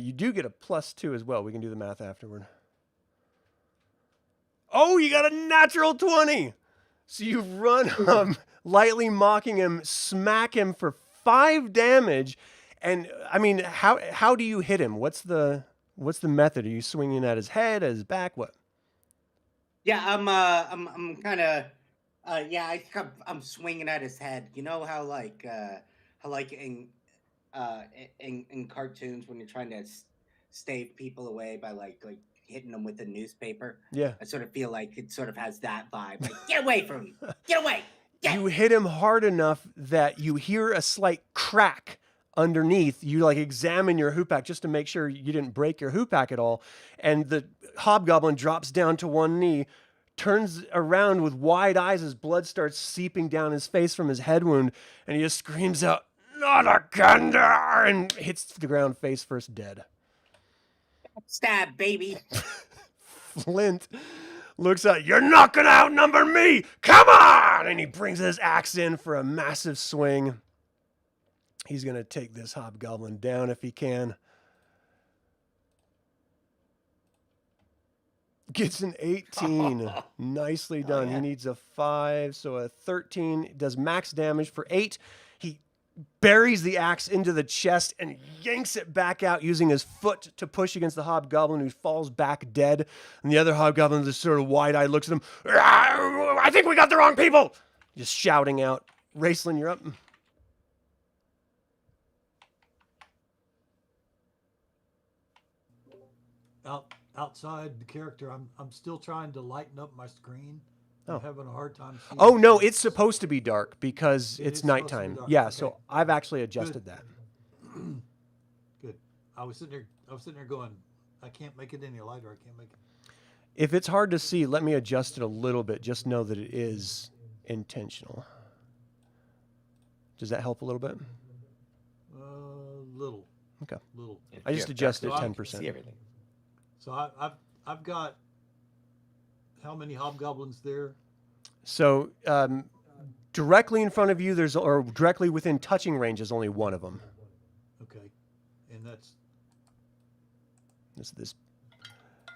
You do get a +2 as well. We can do the math afterward. Oh, you got a natural 20. So you run lightly mocking him, smack him for 5 damage. And I mean, how do you hit him? What's the method? Are you swinging at his head, at his back? What? Yeah, I'm kind of I think I'm swinging at his head. You know how in cartoons when you're trying to stave people away by like hitting them with a newspaper. Yeah. I sort of feel like it sort of has that vibe. Like, get away from me! Get away! You hit him hard enough that you hear a slight crack underneath. You like examine your hoop pack just to make sure you didn't break your hoop pack at all. And the hobgoblin drops down to one knee, turns around with wide eyes as blood starts seeping down his face from his head wound, and he just screams out, "Not a Kender!" and hits the ground face first, dead. Stab, baby. Flint looks at, "You're not gonna outnumber me! Come on!" And he brings his axe in for a massive swing. He's gonna take this hobgoblin down if he can. Gets an 18. Nicely done. yeah. He needs a 5, so a 13. Does max damage for 8. He buries the axe into the chest and yanks it back out using his foot to push against the hobgoblin, who falls back dead. And the other hobgoblin just sort of wide-eyed looks at him. "I think we got the wrong people!" Just shouting out. Raistlin, you're up. Outside the character, I'm still trying to lighten up my screen. Oh. I'm having a hard time seeing. Oh, no, it's supposed to be dark because It it's is supposed to be nighttime. dark. Yeah, Okay. so I've actually adjusted that. Good. I was sitting there going, I can't make it any lighter. I can't make it. If it's hard to see, let me adjust it a little bit. Just know that it is intentional. Does that help a little bit? Little. Okay. Little. I just adjusted So I 10%. See everything. So I've got how many hobgoblins there? So directly in front of you, or directly within touching range, is only one of them. Okay, and that's This.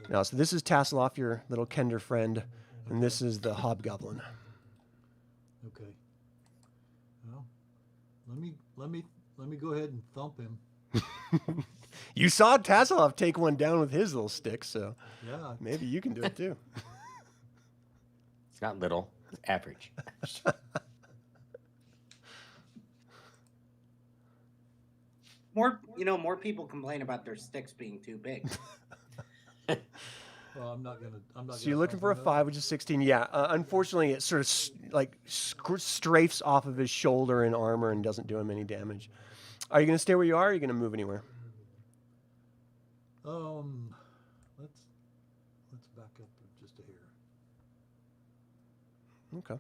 Now, so this is Tasslehoff, your little Kender friend, and this is the hobgoblin. okay. Well, let me go ahead and thump him. You saw Tasslehoff take one down with his little stick, so Yeah. maybe you can do it too. It's not little. It's average. More people complain about their sticks being too big. Well, I'm not gonna. So you're looking for a 5, which is 16. Yeah, unfortunately, it sort of strafes off of his shoulder and armor and doesn't do him any damage. Are you going to stay where you are, or are you going to move anywhere? Let's back up just a hair. Okay.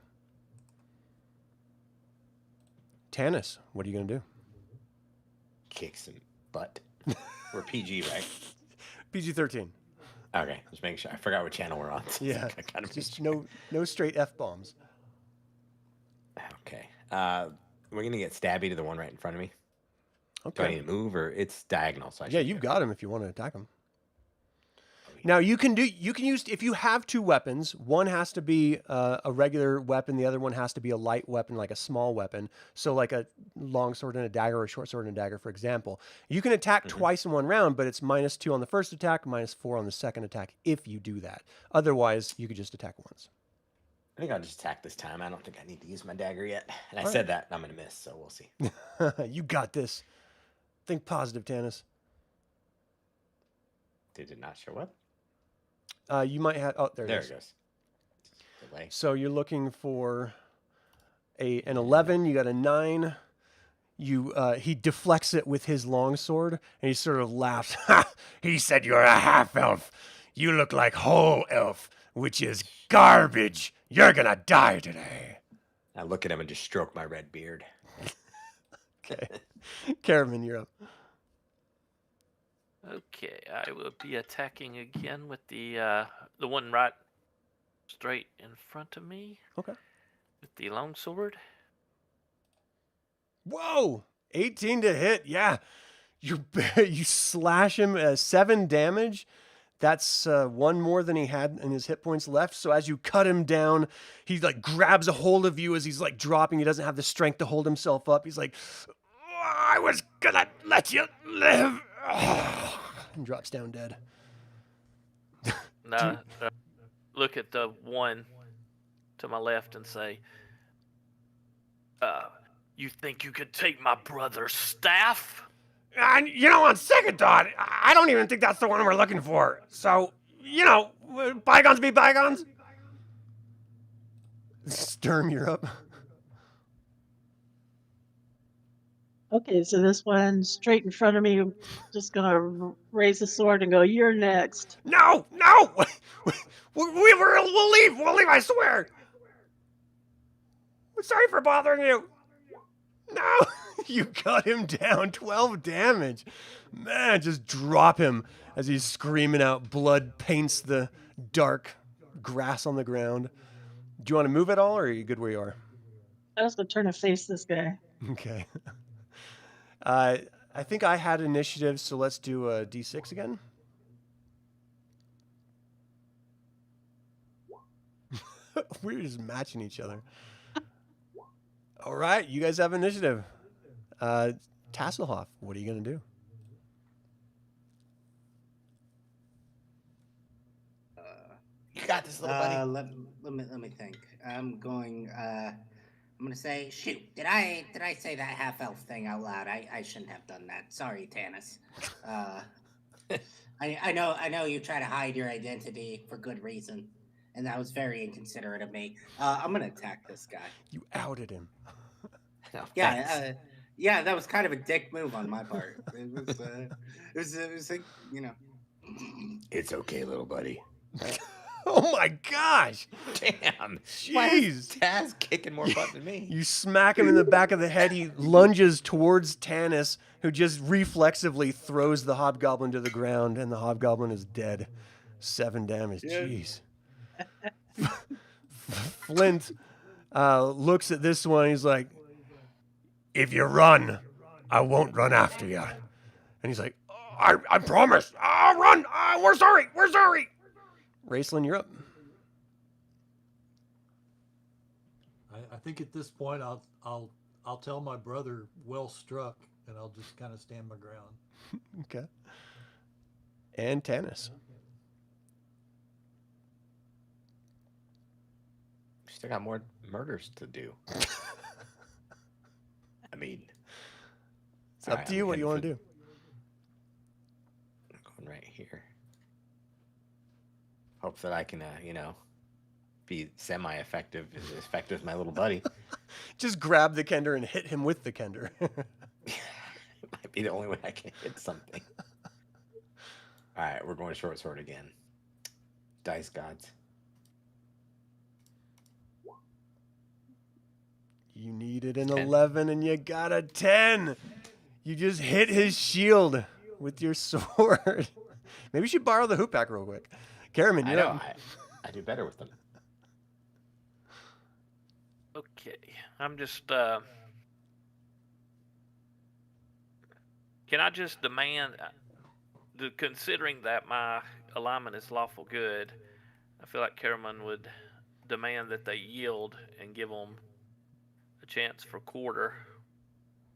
Tanis, what are you going to do? Kick some butt. We're PG, right? PG-13. Okay, just making sure. I forgot what channel we're on. Yeah, I kind of just no straight F-bombs. Okay. We're gonna get stabby to the one right in front of me. Do I Okay. need to move, or it's diagonal? So I Yeah, should you've go. got him if you want to attack him. Now you can use, if you have 2 weapons, one has to be a regular weapon, the other one has to be a light weapon, like a small weapon. So like a long sword and a dagger, or a short sword and a dagger, for example. You can attack twice in one round, but it's -2 on the first attack, -4 on the second attack if you do that. Otherwise, you could just attack once. think I'll just attack this time. I don't think I need to use my dagger yet. And I All said that, and I'm going to miss, so we'll see. You got this. Think positive, Tanis. Did it not show up? You might have. Oh, there There it is. it goes. Delay. So you're looking for an 11. You got a 9. He deflects it with his longsword, and he sort of laughs. Ha! He said you're a half elf. You look like whole elf, which is garbage. You're gonna die today. I look at him and just stroke my red beard. Okay, Caramon, you're up. Okay, I will be attacking again with the one right straight in front of me. Okay. With the longsword. Whoa, 18 to hit. Yeah, you slash him 7 damage. That's 1 more than he had in his hit points left. So as you cut him down, he like grabs a hold of you as he's like dropping. He doesn't have the strength to hold himself up. He's like, I was gonna let you live. And drops down dead. No, look at the one to my left and say, you think you could take my brother's staff? And, on second thought, I don't even think that's the one we're looking for. So, bygones be bygones. Sturm, you're up. Okay, so this one straight in front of me, just gonna raise the sword and go, "You're next." No! We'll leave, I swear. Sorry for bothering you. No! You cut him down, 12 damage. Man, just drop him as he's screaming out. Blood paints the dark grass on the ground. Do you want to move at all, or are you good where you are? I was gonna turn and face this guy. Okay. I think I had initiative, so let's do a D6 again. We're just matching each other. All right, you guys have initiative. Tasslehoff, what are you going to do? You got this, little buddy. Let me think. I'm gonna say, shoot, did I say that half elf thing out loud? I shouldn't have done that. Sorry, Tanis. I know you try to hide your identity for good reason, and that was very inconsiderate of me. I'm gonna attack this guy. You outed him. No, Yeah, that was kind of a dick move on my part. It was like, It's okay, little buddy. Oh my gosh! Damn. Jeez. Taz kicking more butt than me. You smack him in the back of the head. He lunges towards Tanis, who just reflexively throws the hobgoblin to the ground, and the hobgoblin is dead. 7 damage. Yeah. Jeez. Flint looks at this one. He's like, if you run, I won't run after you. And he's like, I promise. I'll run. We're sorry. Raistlin, you're up. I think at this point I'll tell my brother well struck, and I'll just kind of stand my ground. Okay. And Tanis. Still got more murders to do. I mean, It's up to you what you want to do. I'm going right here. Hope that I can, be semi-effective, as effective as my little buddy. Just grab the Kender and hit him with the Kender. It might be the only way I can hit something. All right, we're going short sword again. Dice gods. You needed an 11 and you got a 10. You just hit his shield with your sword. Maybe you should borrow the hoop pack real quick. Caramon, I you're know. up. I do better with them. Okay, I'm just, can I just demand, considering that my alignment is lawful good, I feel like Caramon would demand that they yield and give them a chance for quarter,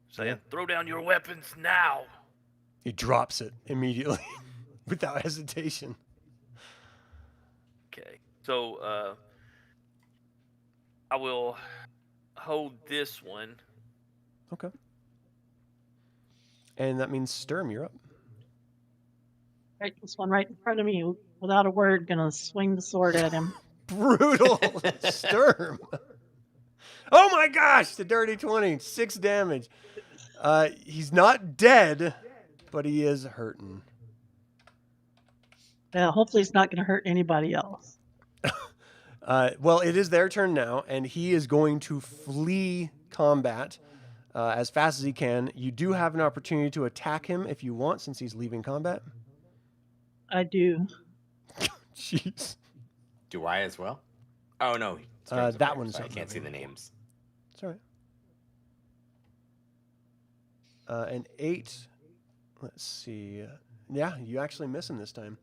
saying, throw down your weapons now. He drops it immediately without hesitation. Okay, so I will hold this one. Okay. And that means Sturm, you're up. Right, this one right in front of me, without a word, gonna swing the sword at him. Brutal Sturm. Oh my gosh, the dirty 20, 6 damage. He's not dead, but he is hurting. Hopefully, it's not gonna hurt anybody else. Well, it is their turn now, and he is going to flee combat as fast as he can. You do have an opportunity to attack him if you want, since he's leaving combat. I do. Jeez. Do I as well? Oh no, that one's so I up. can't see the names. It's all right. An 8. Let's see. Yeah, you actually miss him this time.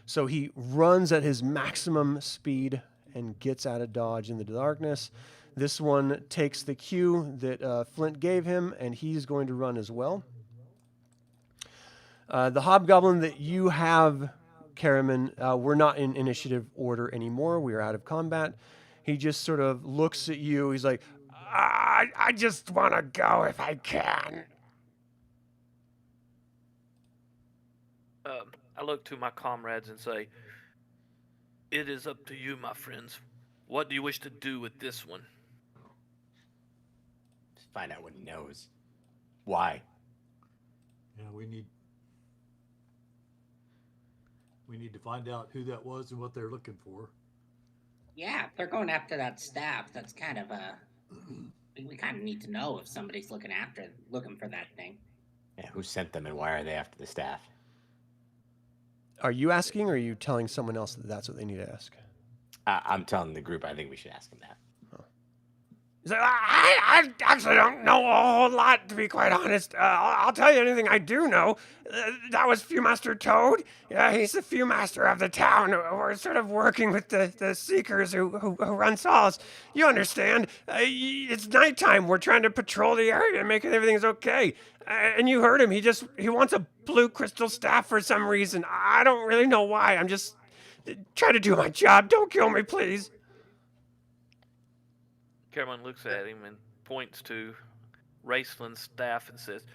So he runs at his maximum speed and gets out of dodge in the darkness. This one takes the cue that Flint gave him, and he's going to run as well. The hobgoblin that you have, Caramon, we're not in initiative order anymore. We are out of combat. He just sort of looks at you. He's like, I just want to go if I can. I look to my comrades and say, "It is up to you, my friends. What do you wish to do with this one?" Just find out what he knows. Why? Yeah, we need to find out who that was and what they're looking for. Yeah, if they're going after that staff, that's kind of we kind of need to know if somebody's looking for that thing. Yeah, who sent them and why are they after the staff? Are you asking, or are you telling someone else that that's what they need to ask? I'm telling the group I think we should ask him that. He's like, I actually don't know a whole lot, to be quite honest. I'll tell you anything I do know. That was Viewmaster Toad. Yeah, he's the Viewmaster of the town. We're sort of working with the Seekers who run Solace. You understand. It's nighttime. We're trying to patrol the area and make sure everything's okay. And you heard him. He wants a blue crystal staff for some reason. I don't really know why. I'm just trying to do my job. Don't kill me, please. Caramon looks at him and points to Raistlin's staff and says,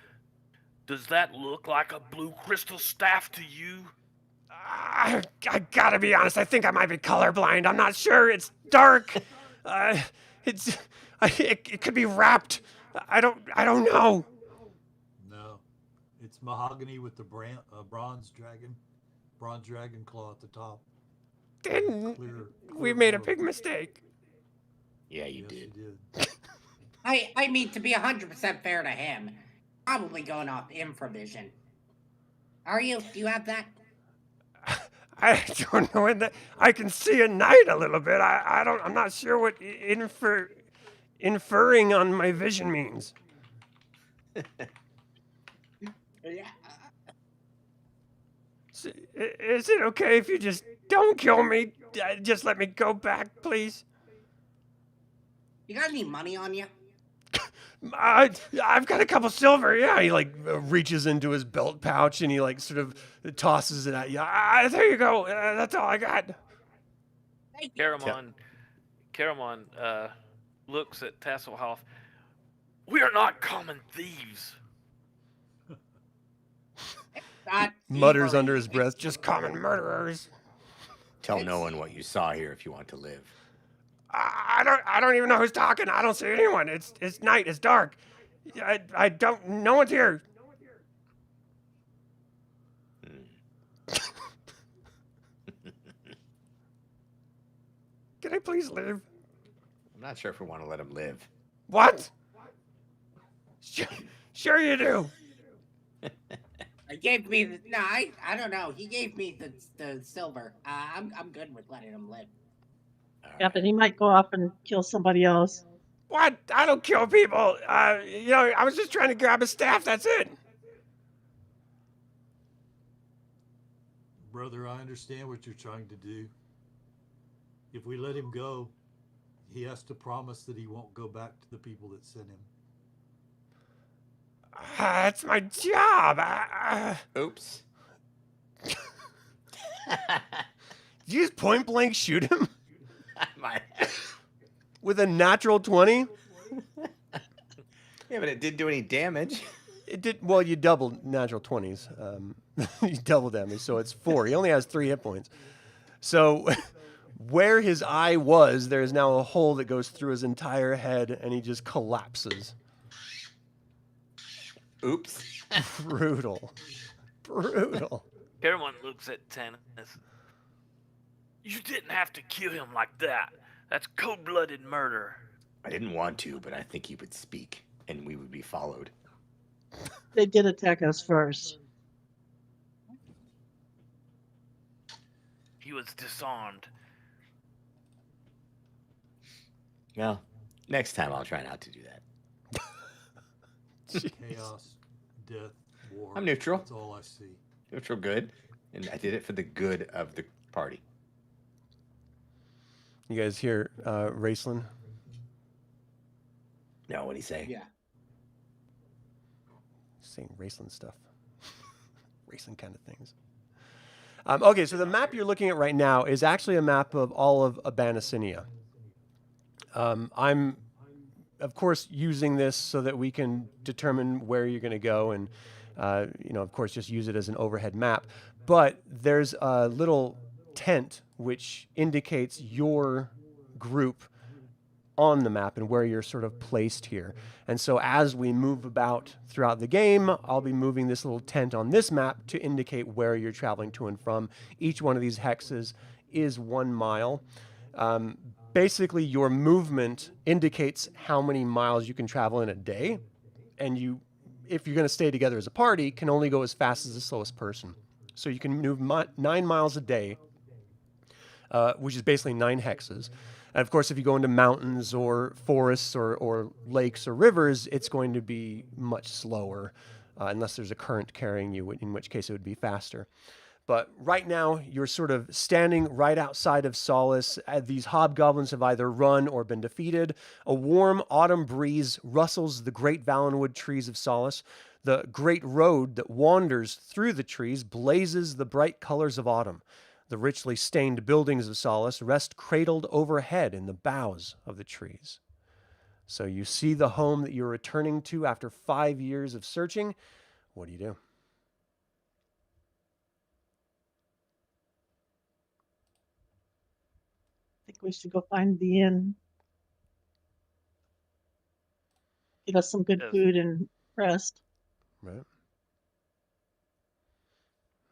"Does that look like a blue crystal staff to you?" I gotta be honest. I think I might be colorblind. I'm not sure. It's dark. It could be wrapped. I don't know. No, it's mahogany with the bronze dragon claw at the top. Then Clear we made a pearl. big mistake. Yeah, you Yes, did. you did. I mean, to be 100% fair to him, probably going off infravision. Are you? Do you have that? I don't know. I can see at night a little bit. I'm not sure what inferring on my vision means. Yeah. Is it okay if you just don't kill me? Just let me go back, please. You got any money on you? I've got a couple silver. Yeah, he reaches into his belt pouch and he sort of tosses it at you. There you go. That's all I got. Thank you. Caramon looks at Tasslehoff. "We are not common thieves." Mutters Thievery. under his breath, "Just common murderers." Tell no one what you saw here if you want to live. I don't even know who's talking. I don't see anyone. It's night. It's dark. I don't. No one's here. Can I please leave? I'm not sure if we want to let him live. What? Sure you do. He gave me I don't know. He gave me the silver. I'm good with letting him live. Yeah, but he might go off and kill somebody else. What? I don't kill people. I was just trying to grab a staff. That's it. Brother, I understand what you're trying to do. If we let him go, he has to promise that he won't go back to the people that sent him. That's my job. Oops. Did you just point blank shoot him? I might have. With a natural 20? Yeah, but it didn't do any damage. It did. Well, you doubled natural 20s. You double damage, so it's 4. He only has 3 hit points. So where his eye was, there is now a hole that goes through his entire head, and he just collapses. Oops. Brutal. Brutal. Caramon looks at Tanis. You didn't have to kill him like that. That's cold-blooded murder. I didn't want to, but I think he would speak, and we would be followed. They did attack us first. He was disarmed. Well, next time I'll try not to do that. Chaos, death, war. I'm neutral. That's all I see. Neutral good, and I did it for the good of the party. You guys hear Raistlin? No, what'd he say? Yeah. Saying Raistlin stuff. Raistlin kind of things. Okay, so the map you're looking at right now is actually a map of all of Abanasinia. I'm, of course, using this so that we can determine where you're going to go and, of course, just use it as an overhead map. But there's a little tent which indicates your group on the map and where you're sort of placed here. And so as we move about throughout the game, I'll be moving this little tent on this map to indicate where you're traveling to and from. Each one of these hexes is 1 mile. Basically, your movement indicates how many miles you can travel in a day. And you, if you're going to stay together as a party, can only go as fast as the slowest person. So you can move 9 miles a day, which is basically 9 hexes. And of course, if you go into mountains or forests or lakes or rivers, it's going to be much slower, unless there's a current carrying you, in which case it would be faster. But right now, you're sort of standing right outside of Solace. These hobgoblins have either run or been defeated. A warm autumn breeze rustles the great Valenwood trees of Solace. The great road that wanders through the trees blazes the bright colors of autumn. The richly stained buildings of Solace rest cradled overhead in the boughs of the trees. So you see the home that you're returning to after 5 years of searching. What do you do? I think we should go find the inn. Get us some good Yes. food and rest. Right.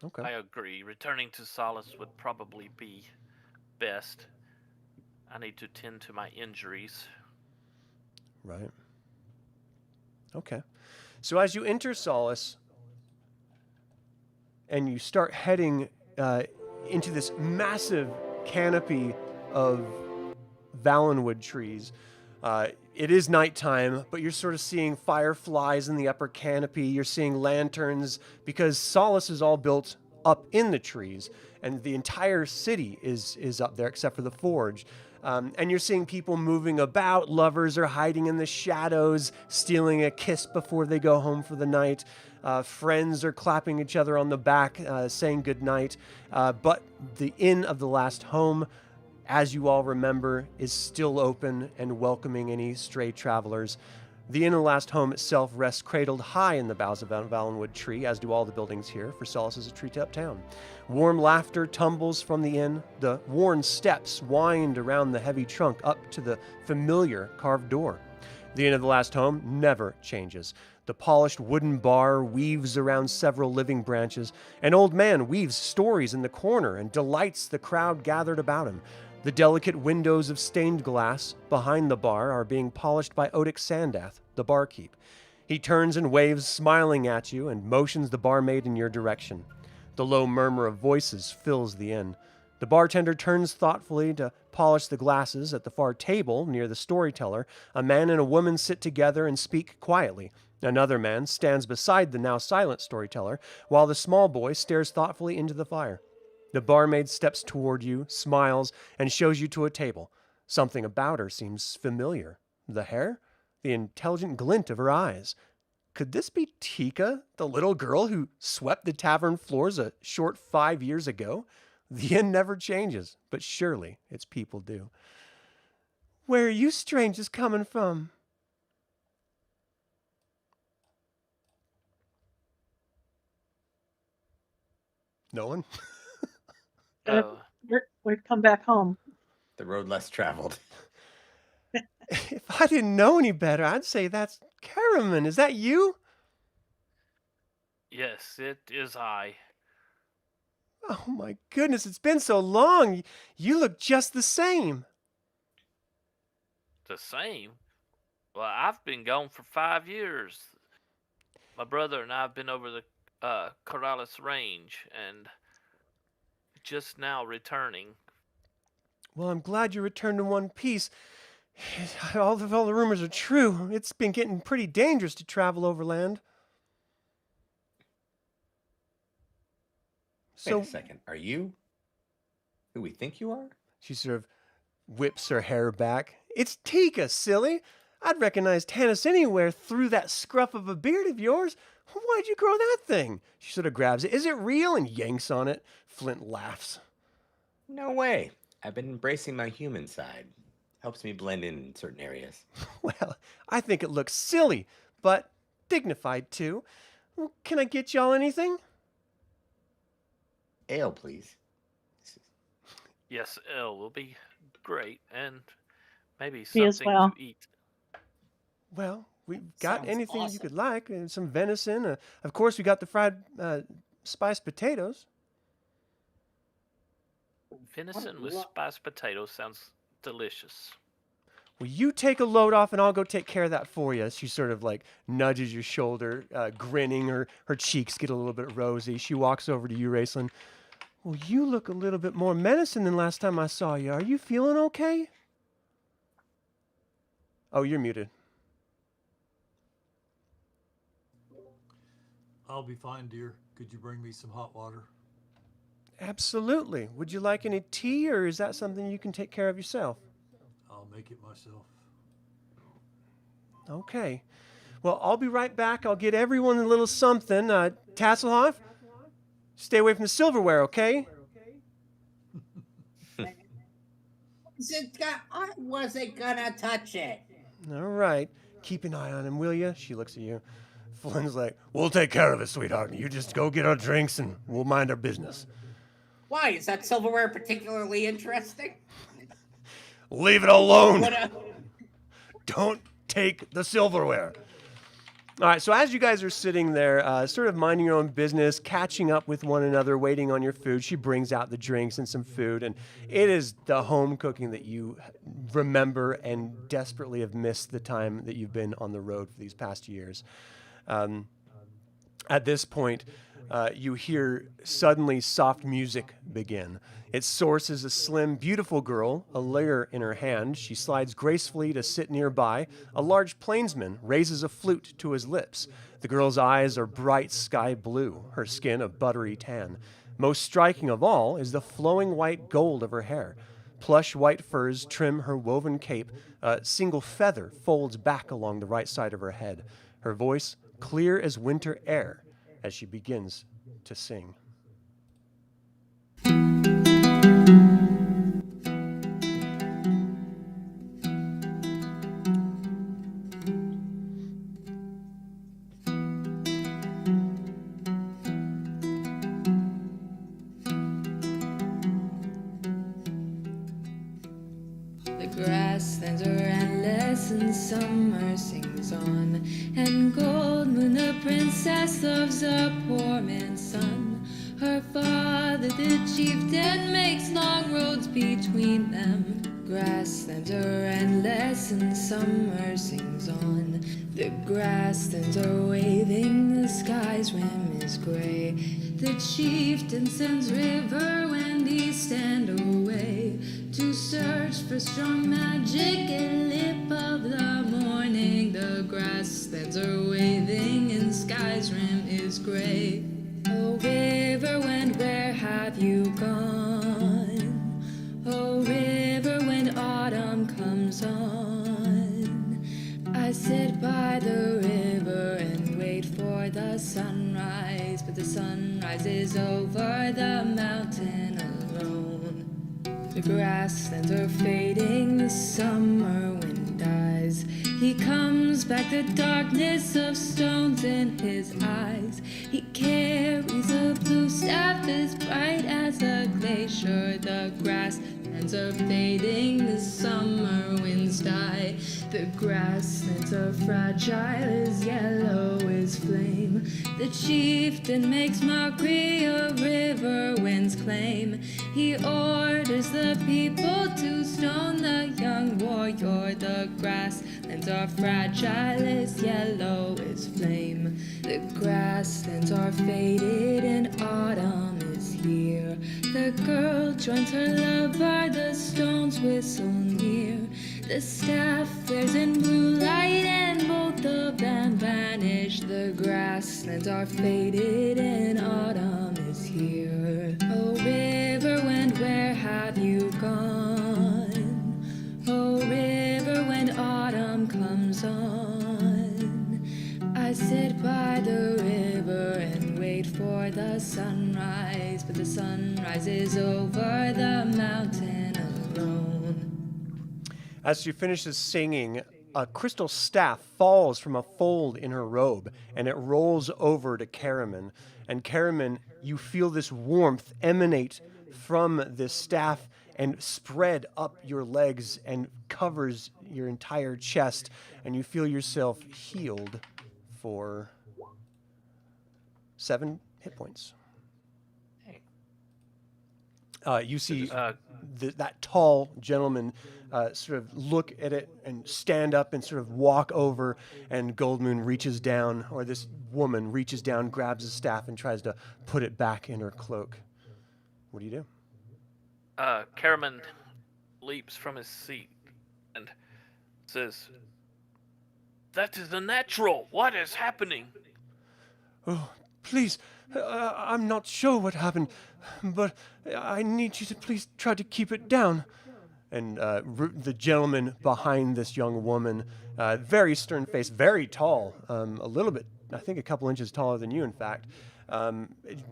Okay. I agree. Returning to Solace would probably be best. I need to tend to my injuries. Right. Okay. So as you enter Solace and you start heading into this massive canopy of Valenwood trees, it is nighttime, but you're sort of seeing fireflies in the upper canopy. You're seeing lanterns because Solace is all built up in the trees, and the entire city is up there except for the forge. And you're seeing people moving about. Lovers are hiding in the shadows, stealing a kiss before they go home for the night. Friends are clapping each other on the back, saying goodnight. But the Inn of the Last Home, as you all remember, is still open and welcoming any stray travelers. The Inn of the Last Home itself rests cradled high in the boughs of Valenwood tree, as do all the buildings here, for Solace is a treetop town. Warm laughter tumbles from the inn. The worn steps wind around the heavy trunk up to the familiar carved door. The Inn of the Last Home never changes. The polished wooden bar weaves around several living branches. An old man weaves stories in the corner and delights the crowd gathered about him. The delicate windows of stained glass behind the bar are being polished by Odic Sandath, the barkeep. He turns and waves, smiling at you, and motions the barmaid in your direction. The low murmur of voices fills the inn. The bartender turns thoughtfully to polish the glasses. At the far table, near the storyteller, a man and a woman sit together and speak quietly. Another man stands beside the now silent storyteller, while the small boy stares thoughtfully into the fire. The barmaid steps toward you, smiles, and shows you to a table. Something about her seems familiar. The hair? The intelligent glint of her eyes. Could this be Tika, the little girl who swept the tavern floors a short 5 years ago? The inn never changes, but surely its people do. Where are you strangers coming from? No one? Oh, We'd come back home. The road less traveled. If I didn't know any better, I'd say that's Caramon. Is that you? yes, it is I. Oh my goodness, it's been so long. You look just the same. The same? Well, I've been gone for 5 years. My brother and I have been over the Corrales Range and just now returning. Well, I'm glad you returned in one piece. All the rumors are true. It's been getting pretty dangerous to travel overland. Wait a second. Are you who we think you are? She sort of whips her hair back. It's Tika, silly. I'd recognize Tanis anywhere through that scruff of a beard of yours. Why'd you grow that thing? She sort of grabs it. Is it real? And yanks on it. Flint laughs. No way. I've been embracing my human side. Helps me blend in certain areas. Well, I think it looks silly, but dignified too. Well, can I get y'all anything? Ale, please. Yes, ale will be great, and maybe Me as something well. to eat. Well, we've got Sounds anything you awesome. could like. Some venison. Of course, we got the fried spiced potatoes. Venison with spiced potatoes sounds delicious. Well, you take a load off and I'll go take care of that for you. She sort of like nudges your shoulder, grinning. Her cheeks get a little bit rosy. She walks over to you, Raistlin. Well, you look a little bit more menacing than last time I saw you. Are you feeling okay? Oh, you're muted. I'll be fine, dear. Could you bring me some hot water? Absolutely. Would you like any tea, or is that something you can take care of yourself? I'll make it myself. Okay. Well, I'll be right back. I'll get everyone a little something. Tasslehoff, stay away from the silverware, okay? I wasn't gonna touch it. All right. Keep an eye on him, will you? She looks at you. Flynn's like, we'll take care of it, sweetheart. You just go get our drinks and we'll mind our business. Why? Is that silverware particularly interesting? Leave it alone. What a- Don't take the silverware. All right, so as you guys are sitting there, sort of minding your own business, catching up with one another, waiting on your food, she brings out the drinks and some food, and it is the home cooking that you remember and desperately have missed the time that you've been on the road for these past years. At this point, you hear suddenly soft music begin. Its source is a slim, beautiful girl, a lyre in her hand. She slides gracefully to sit nearby. A large plainsman raises a flute to his lips. The girl's eyes are bright sky blue, her skin a buttery tan. Most striking of all is the flowing white gold of her hair. Plush white furs trim her woven cape. A single feather folds back along the right side of her head. Her voice clear as winter air as she begins to sing. The grasslands are endless and summer sings on, and Goldmoon the princess loves a poor man's son. Her father the chieftain makes long roads between them. Grasslands are endless and summer sings on. The grasslands are waving, the sky's rim is gray. The chieftain sends Riverwind east and away to search for strong magic and lip of the morning. The grasslands are waving and sky's rim is gray. Oh, Riverwind, where have you gone? Oh, Riverwind, autumn comes on. I sit by the river and wait for the sunrise, but the sunrise is over the mountain alone. The grasslands are fading, the summer wind dies. He comes back, the darkness of stones in his eyes. He carries a blue staff as bright as a glacier. The grasslands are fading, the summer winds die. The grasslands are fragile, as yellow as flame. The chieftain makes mockery of Riverwind's claim. He orders the people to stone the young warrior. The grasslands are fragile, as yellow as flame. The grasslands are faded and autumn is here. The girl joins her lover, the stones whistle near. The staff flares in blue light and both of them vanish. The grasslands are faded and autumn is here. Oh Riverwind, where have you gone? Oh Riverwind, autumn comes on. I sit by the river and wait for the sunrise, but the sunrise is over the mountain alone. As she finishes singing, a crystal staff falls from a fold in her robe, and it rolls over to Caramon. And Caramon, you feel this warmth emanate from this staff and spread up your legs and covers your entire chest, and you feel yourself healed for 7 hit points. You see that tall gentleman sort of look at it and stand up and sort of walk over, and Goldmoon reaches down, or this woman reaches down, grabs his staff, and tries to put it back in her cloak. What do you do? Caramon leaps from his seat and says, "That is unnatural. What is happening?" Oh, please, I'm not sure what happened, but I need you to please try to keep it down. And the gentleman behind this young woman, very stern face, very tall, a little bit, I think a couple inches taller than you, in fact,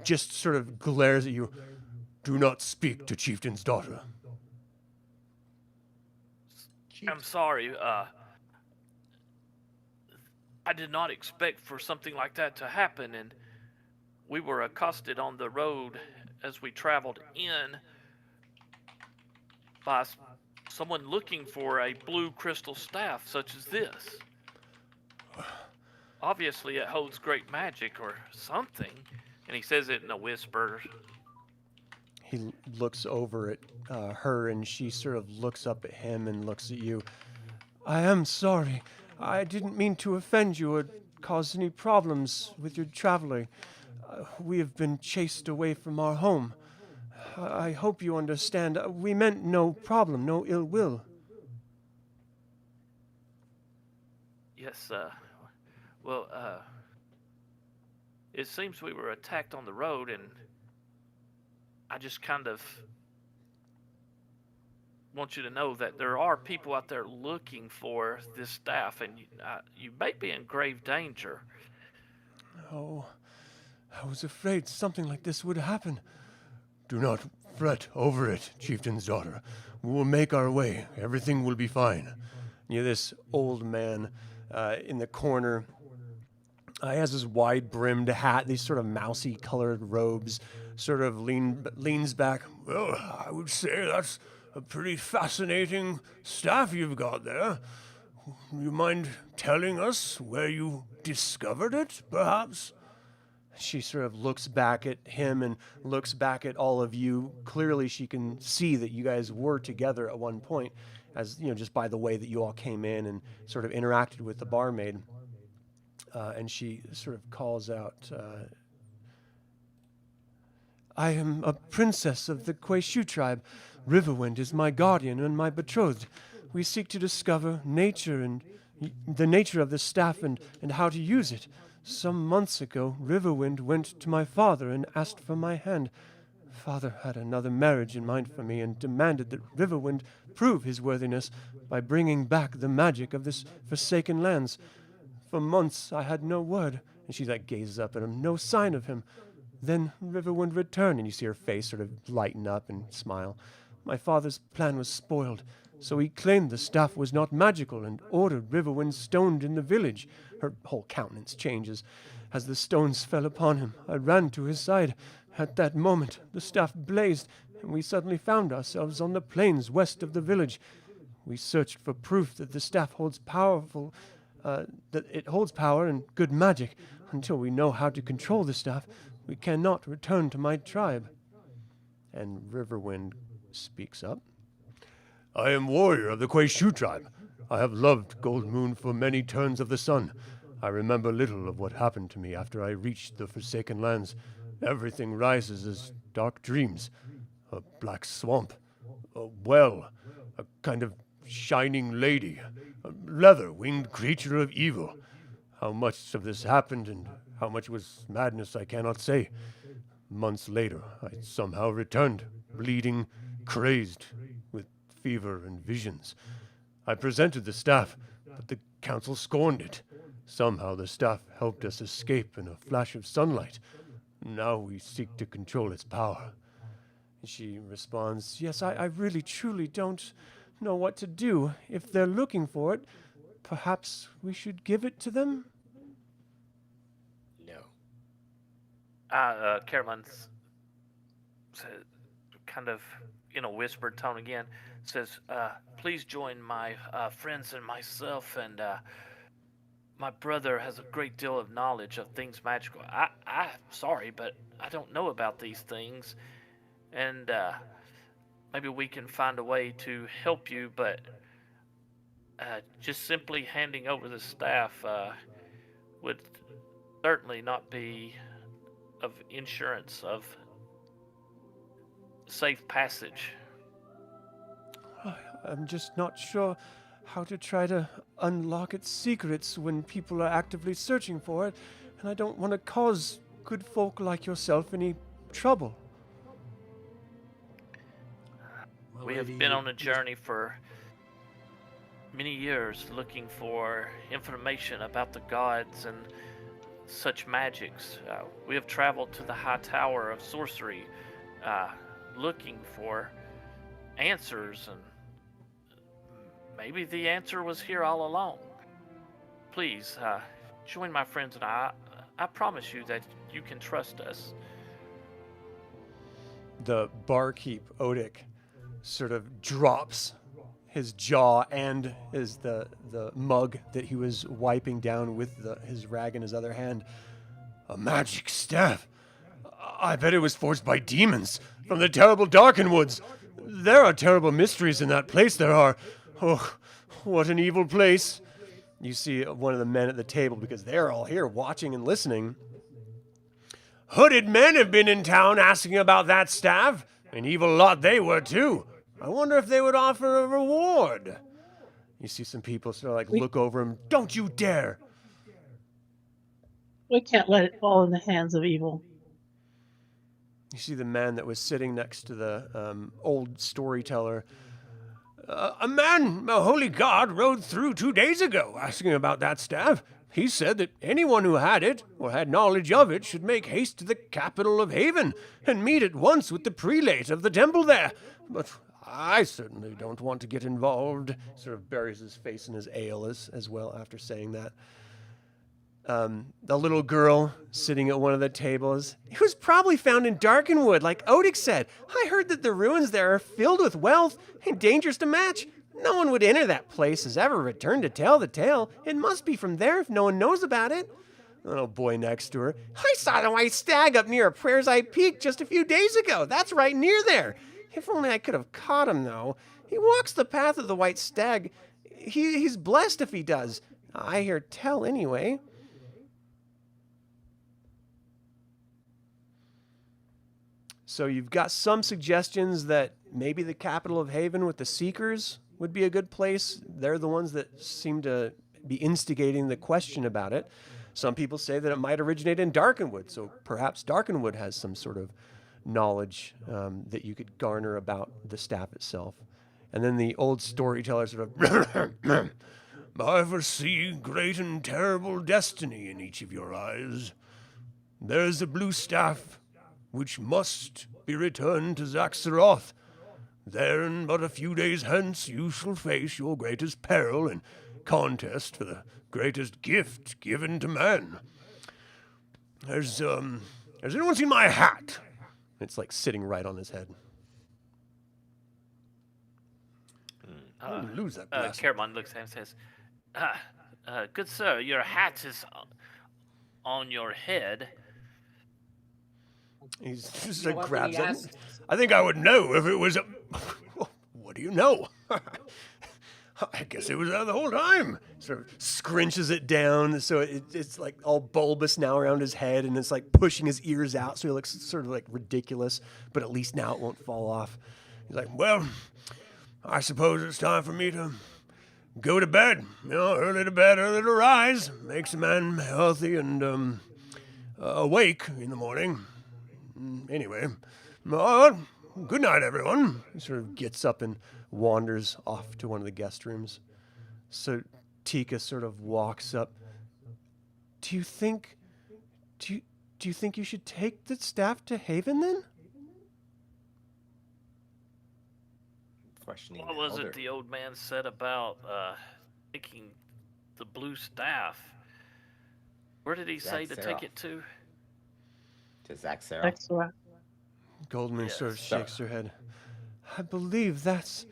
just sort of glares at you. "Do not speak to Chieftain's daughter." I'm sorry. I did not expect for something like that to happen, and we were accosted on the road as we traveled in by someone looking for a blue crystal staff such as this. Obviously, it holds great magic or something, and he says it in a whisper. He looks over at her, and she sort of looks up at him and looks at you. "I am sorry. I didn't mean to offend you or cause any problems with your traveling. We have been chased away from our home. I hope you understand. We meant no problem, no ill will." Yes, well, it seems we were attacked on the road, and I just kind of want you to know that there are people out there looking for this staff, and you may be in grave danger. Oh, I was afraid something like this would happen. "Do not fret over it, Chieftain's daughter. We will make our way. Everything will be fine." You know, this old man in the corner, he has this wide-brimmed hat, these sort of mousy-colored robes, sort of leans back. "Well, I would say that's a pretty fascinating staff you've got there. You mind telling us where you discovered it, perhaps?" She sort of looks back at him and looks back at all of you. Clearly, she can see that you guys were together at one point, as you know, just by the way that you all came in and sort of interacted with the barmaid. And she sort of calls out, "I am a princess of the Quayshu tribe. Riverwind is my guardian and my betrothed. We seek to discover nature and the nature of the staff and how to use it. Some months ago, Riverwind went to my father and asked for my hand. Father had another marriage in mind for me and demanded that Riverwind prove his worthiness by bringing back the magic of this forsaken lands. For months, I had no word," and she gazes up at him, "no sign of him. Then Riverwind returned," and you see her face sort of lighten up and smile. "My father's plan was spoiled. So he claimed the staff was not magical and ordered Riverwind stoned in the village. Her whole countenance changes. As the stones fell upon him, I ran to his side. At that moment, the staff blazed, and we suddenly found ourselves on the plains west of the village. We searched for proof that the staff holds that it holds power and good magic. Until we know how to control the staff, we cannot return to my tribe. And Riverwind speaks up. I am warrior of the Quayshu tribe. I have loved Goldmoon for many turns of the sun. I remember little of what happened to me after I reached the Forsaken Lands. Everything rises as dark dreams. A black swamp, a well, a kind of shining lady, a leather-winged creature of evil. How much of this happened and how much was madness I cannot say. Months later, I somehow returned, bleeding, crazed, with fever and visions. I presented the staff, but the council scorned it. Somehow the staff helped us escape in a flash of sunlight. Now we seek to control its power. She responds, yes, I really truly don't know what to do. If they're looking for it, perhaps we should give it to them? No. Caramon kind of in a whispered tone again says, please join my friends and myself, and my brother has a great deal of knowledge of things magical. I'm sorry, but I don't know about these things, and maybe we can find a way to help you, but just simply handing over the staff would certainly not be of insurance of safe passage. I'm just not sure how to try to unlock its secrets when people are actively searching for it, and I don't want to cause good folk like yourself any trouble. We have been on a journey for many years looking for information about the gods and such magics. We have traveled to the high tower of sorcery looking for answers, and maybe the answer was here all along. Please, join my friends and I promise you that you can trust us. The barkeep, Odic, sort of drops his jaw and the mug that he was wiping down with his rag in his other hand. A magic staff. I bet it was forged by demons from the terrible Darkenwoods. There are terrible mysteries in that place, there are. Oh, what an evil place. You see one of the men at the table, because they're all here watching and listening. Hooded men have been in town asking about that staff. An evil lot they were, too. I wonder if they would offer a reward. You see some people sort of like look over him. Don't you dare. We can't let it fall in the hands of evil. You see the man that was sitting next to the old storyteller. A man, a holy god, rode through 2 days ago asking about that staff. He said that anyone who had it, or had knowledge of it, should make haste to the capital of Haven and meet at once with the prelate of the temple there. But I certainly don't want to get involved. Sort of buries his face in his ale as well after saying that. The little girl sitting at one of the tables. It was probably found in Darkenwood, like Odic said. I heard that the ruins there are filled with wealth and dangerous to match. No one would enter that place as ever returned to tell the tale. It must be from there if no one knows about it. The little boy next to her. I saw the white stag up near Prayer's Eye Peak just a few days ago. That's right near there. If only I could have caught him, though. He walks the path of the white stag. He's blessed if he does. I hear tell anyway. So you've got some suggestions that maybe the capital of Haven with the Seekers would be a good place. They're the ones that seem to be instigating the question about it. Some people say that it might originate in Darkenwood, so perhaps Darkenwood has some sort of knowledge that you could garner about the staff itself. And then the old storyteller sort of, I foresee great and terrible destiny in each of your eyes. There's a blue staff which must be returned to Zaxaroth. There in but a few days hence you shall face your greatest peril and contest for the greatest gift given to man. Has anyone seen my hat? It's like sitting right on his head. Lose that blast. Caramon looks at him and says, good sir, your hat is on your head. He's just You know like what, grabs he it. asked- I think I would know if it was a... What do you know? I guess it was there the whole time. Sort of scrunches it down, so it's like all bulbous now around his head, and it's like pushing his ears out, so he looks sort of like ridiculous, but at least now it won't fall off. He's like, well, I suppose it's time for me to go to bed. You know, early to bed, early to rise. Makes a man healthy and awake in the morning. Anyway, good night, everyone. He sort of gets up and wanders off to one of the guest rooms. So Tika sort of walks up. Do you think you should take the staff to Haven then? Questioning What the was elder. it the old man said about taking the blue staff? Where did he say to take Tasslehoff. it to? To Zaxxera? Excellent. Goldmoon sort of Yes, shakes her head. I believe that's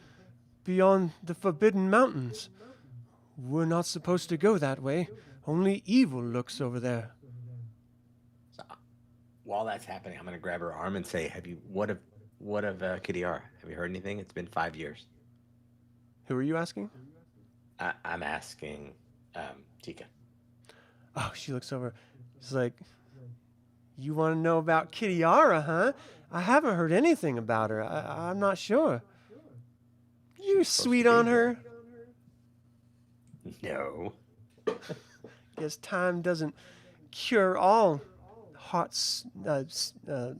beyond the Forbidden Mountains. We're not supposed to go that way. Only evil looks over there. So, while that's happening, I'm gonna grab her arm and say, what of Kitiara? Have you heard anything? It's been 5 years. Who are you asking? I'm asking Tika. Oh, she looks over. She's like, you want to know about Kitiara, huh? I haven't heard anything about her. I'm not sure. You She's supposed sweet to be on here. her. No. Guess time doesn't cure all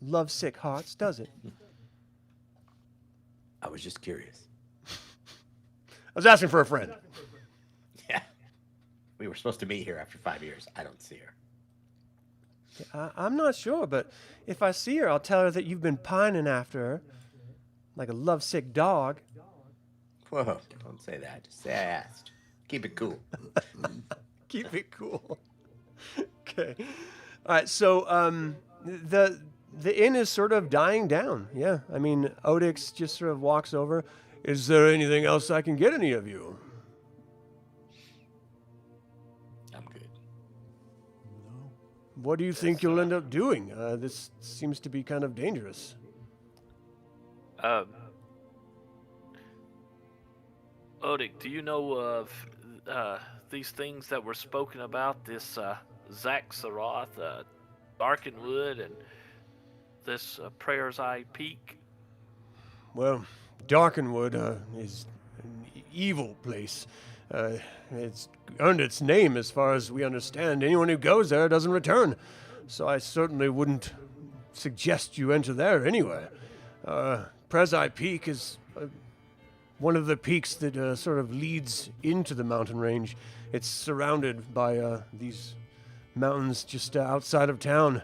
lovesick hearts, does it? I was just curious. I was asking for a friend. Yeah. We were supposed to meet here after 5 years. I don't see her. I'm not sure, but if I see her, I'll tell her that you've been pining after her, like a lovesick dog. Whoa, don't say that. Just say I asked. Keep it cool. Keep it cool. Okay. All right. So the inn is sort of dying down. Yeah. I mean, Odix just sort of walks over. Is there anything else I can get any of you? I'm good. No. What do you think you'll end up doing? This seems to be kind of dangerous. Odik, do you know of these things that were spoken about? This Zaxxeroth, Darkenwood, and this Prayer's Eye Peak? Well, Darkenwood is an evil place. It's earned its name as far as we understand. Anyone who goes there doesn't return. So I certainly wouldn't suggest you enter there anyway. Prezi Peak is one of the peaks that sort of leads into the mountain range. It's surrounded by these mountains just outside of town.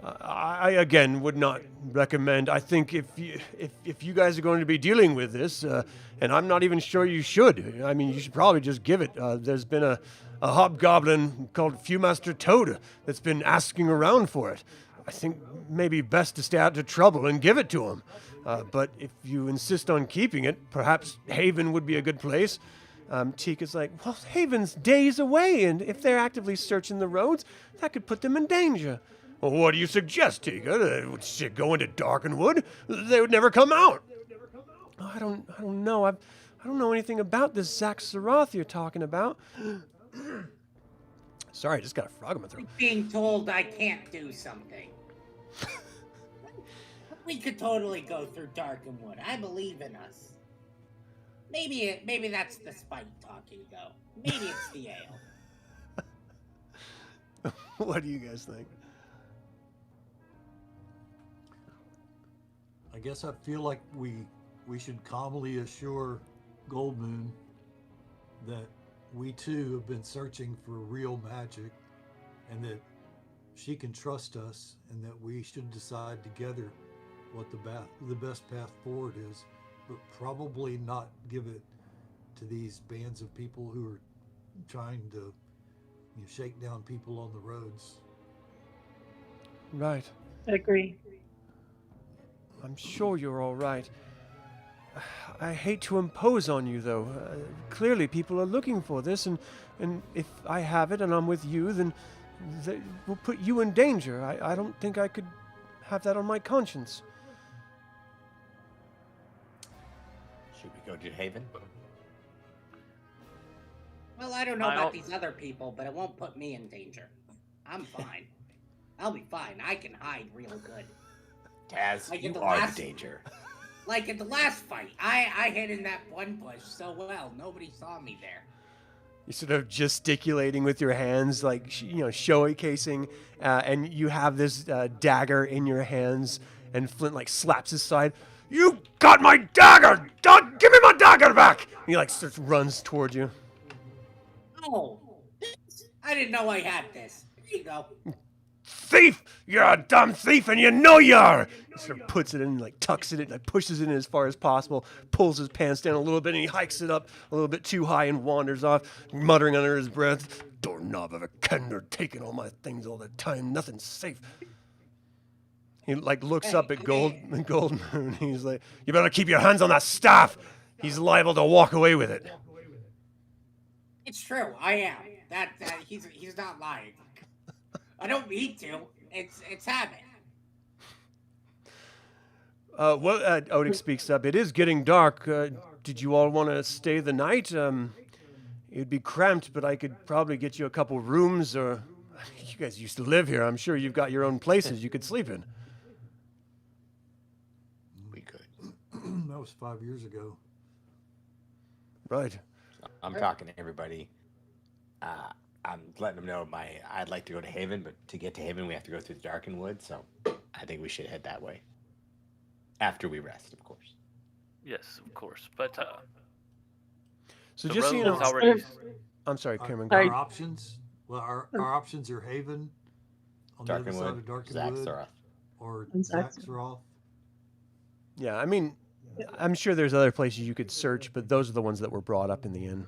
I again would not recommend. I think if you guys are going to be dealing with this, and I'm not even sure you should. I mean, you should probably just give it. There's been a hobgoblin called Fewmaster Toad that's been asking around for it. I think maybe best to stay out of trouble and give it to him. But if you insist on keeping it, perhaps Haven would be a good place. Tika's like, well, Haven's days away, and if they're actively searching the roads, that could put them in danger. Well, what do you suggest, Tika? They would go into Darkenwood? They would never come out. I don't know. I don't know anything about this Zaxxeroth you're talking about. Sorry, I just got a frog in my throat. Being told I can't do something. We could totally go through Darkenwood. I believe in us. Maybe that's the spite talking, though. Maybe it's the ale. What do you guys think? I guess I feel like we should calmly assure Goldmoon that we too have been searching for real magic, and that she can trust us, and that we should decide together what the best path forward is but probably not give it to these bands of people who are trying to shake down people on the roads. Right. I agree. I'm sure you're all right. I hate to impose on you, though. Clearly, people are looking for this, and if I have it and I'm with you, then that will put you in danger. I don't think I could have that on my conscience. Should we go to Haven? Well, I don't know about these other people, but it won't put me in danger. I'm fine. I'll be fine. I can hide real good. Taz, Like you in the are last- the danger. Like in the last fight, I hid in that one bush so well, nobody saw me there. You're sort of gesticulating with your hands, like, showcasing, and you have this dagger in your hands, and Flint, like, slaps his side. You got my dagger! Give me my dagger back! And he, like, runs towards you. Oh, I didn't know I had this. Here you go. Thief! You're a dumb thief, and you know you are! He sort of puts it in, like, tucks it in, like, pushes it in as far as possible, pulls his pants down a little bit, and he hikes it up a little bit too high and wanders off, muttering under his breath, "Doorknob of a Kender, taking all my things all the time, nothing's safe." He, like, looks up at Goldmoon, he's like, "You better keep your hands on that staff! He's liable to walk away with it." It's true, I am. That he's not lying. I don't need to. It's habit. Odic speaks up. "It is getting dark. Did you all want to stay the night? It'd be cramped, but I could probably get you a couple rooms, or you guys used to live here. I'm sure you've got your own places you could sleep in." We could. That was 5 years ago. Right. I'm talking to everybody. I'm letting them know I'd like to go to Haven, but to get to Haven, we have to go through the Darkened Wood, so I think we should head that way. After we rest, of course. Yes, of course. But So the just so you road know, is already. I'm sorry, Cameron. Sorry. Our options, our options are Haven on the other Darkened side Wood, of Darkened Wood, Zaxxaroth. or And Zaxxaroth. Zaxxaroth. Yeah, I mean, I'm sure there's other places you could search, but those are the ones that were brought up in the inn.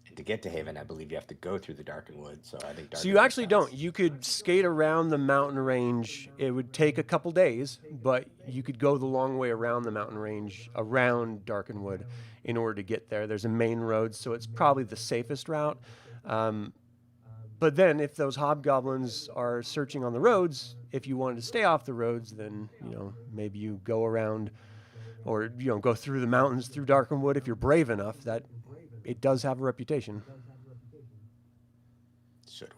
And to get to Haven, I believe you have to go through the Darkened Wood, so I think So you actually don't. You could skate around the mountain range. It would take a couple days, but you could go the long way around the mountain range, around Darkenwood, in order to get there. There's a main road, so it's probably the safest route. But then, if those hobgoblins are searching on the roads, if you wanted to stay off the roads, then maybe you go around, or go through the mountains through Darkenwood if you're brave enough. That it does have a reputation. So do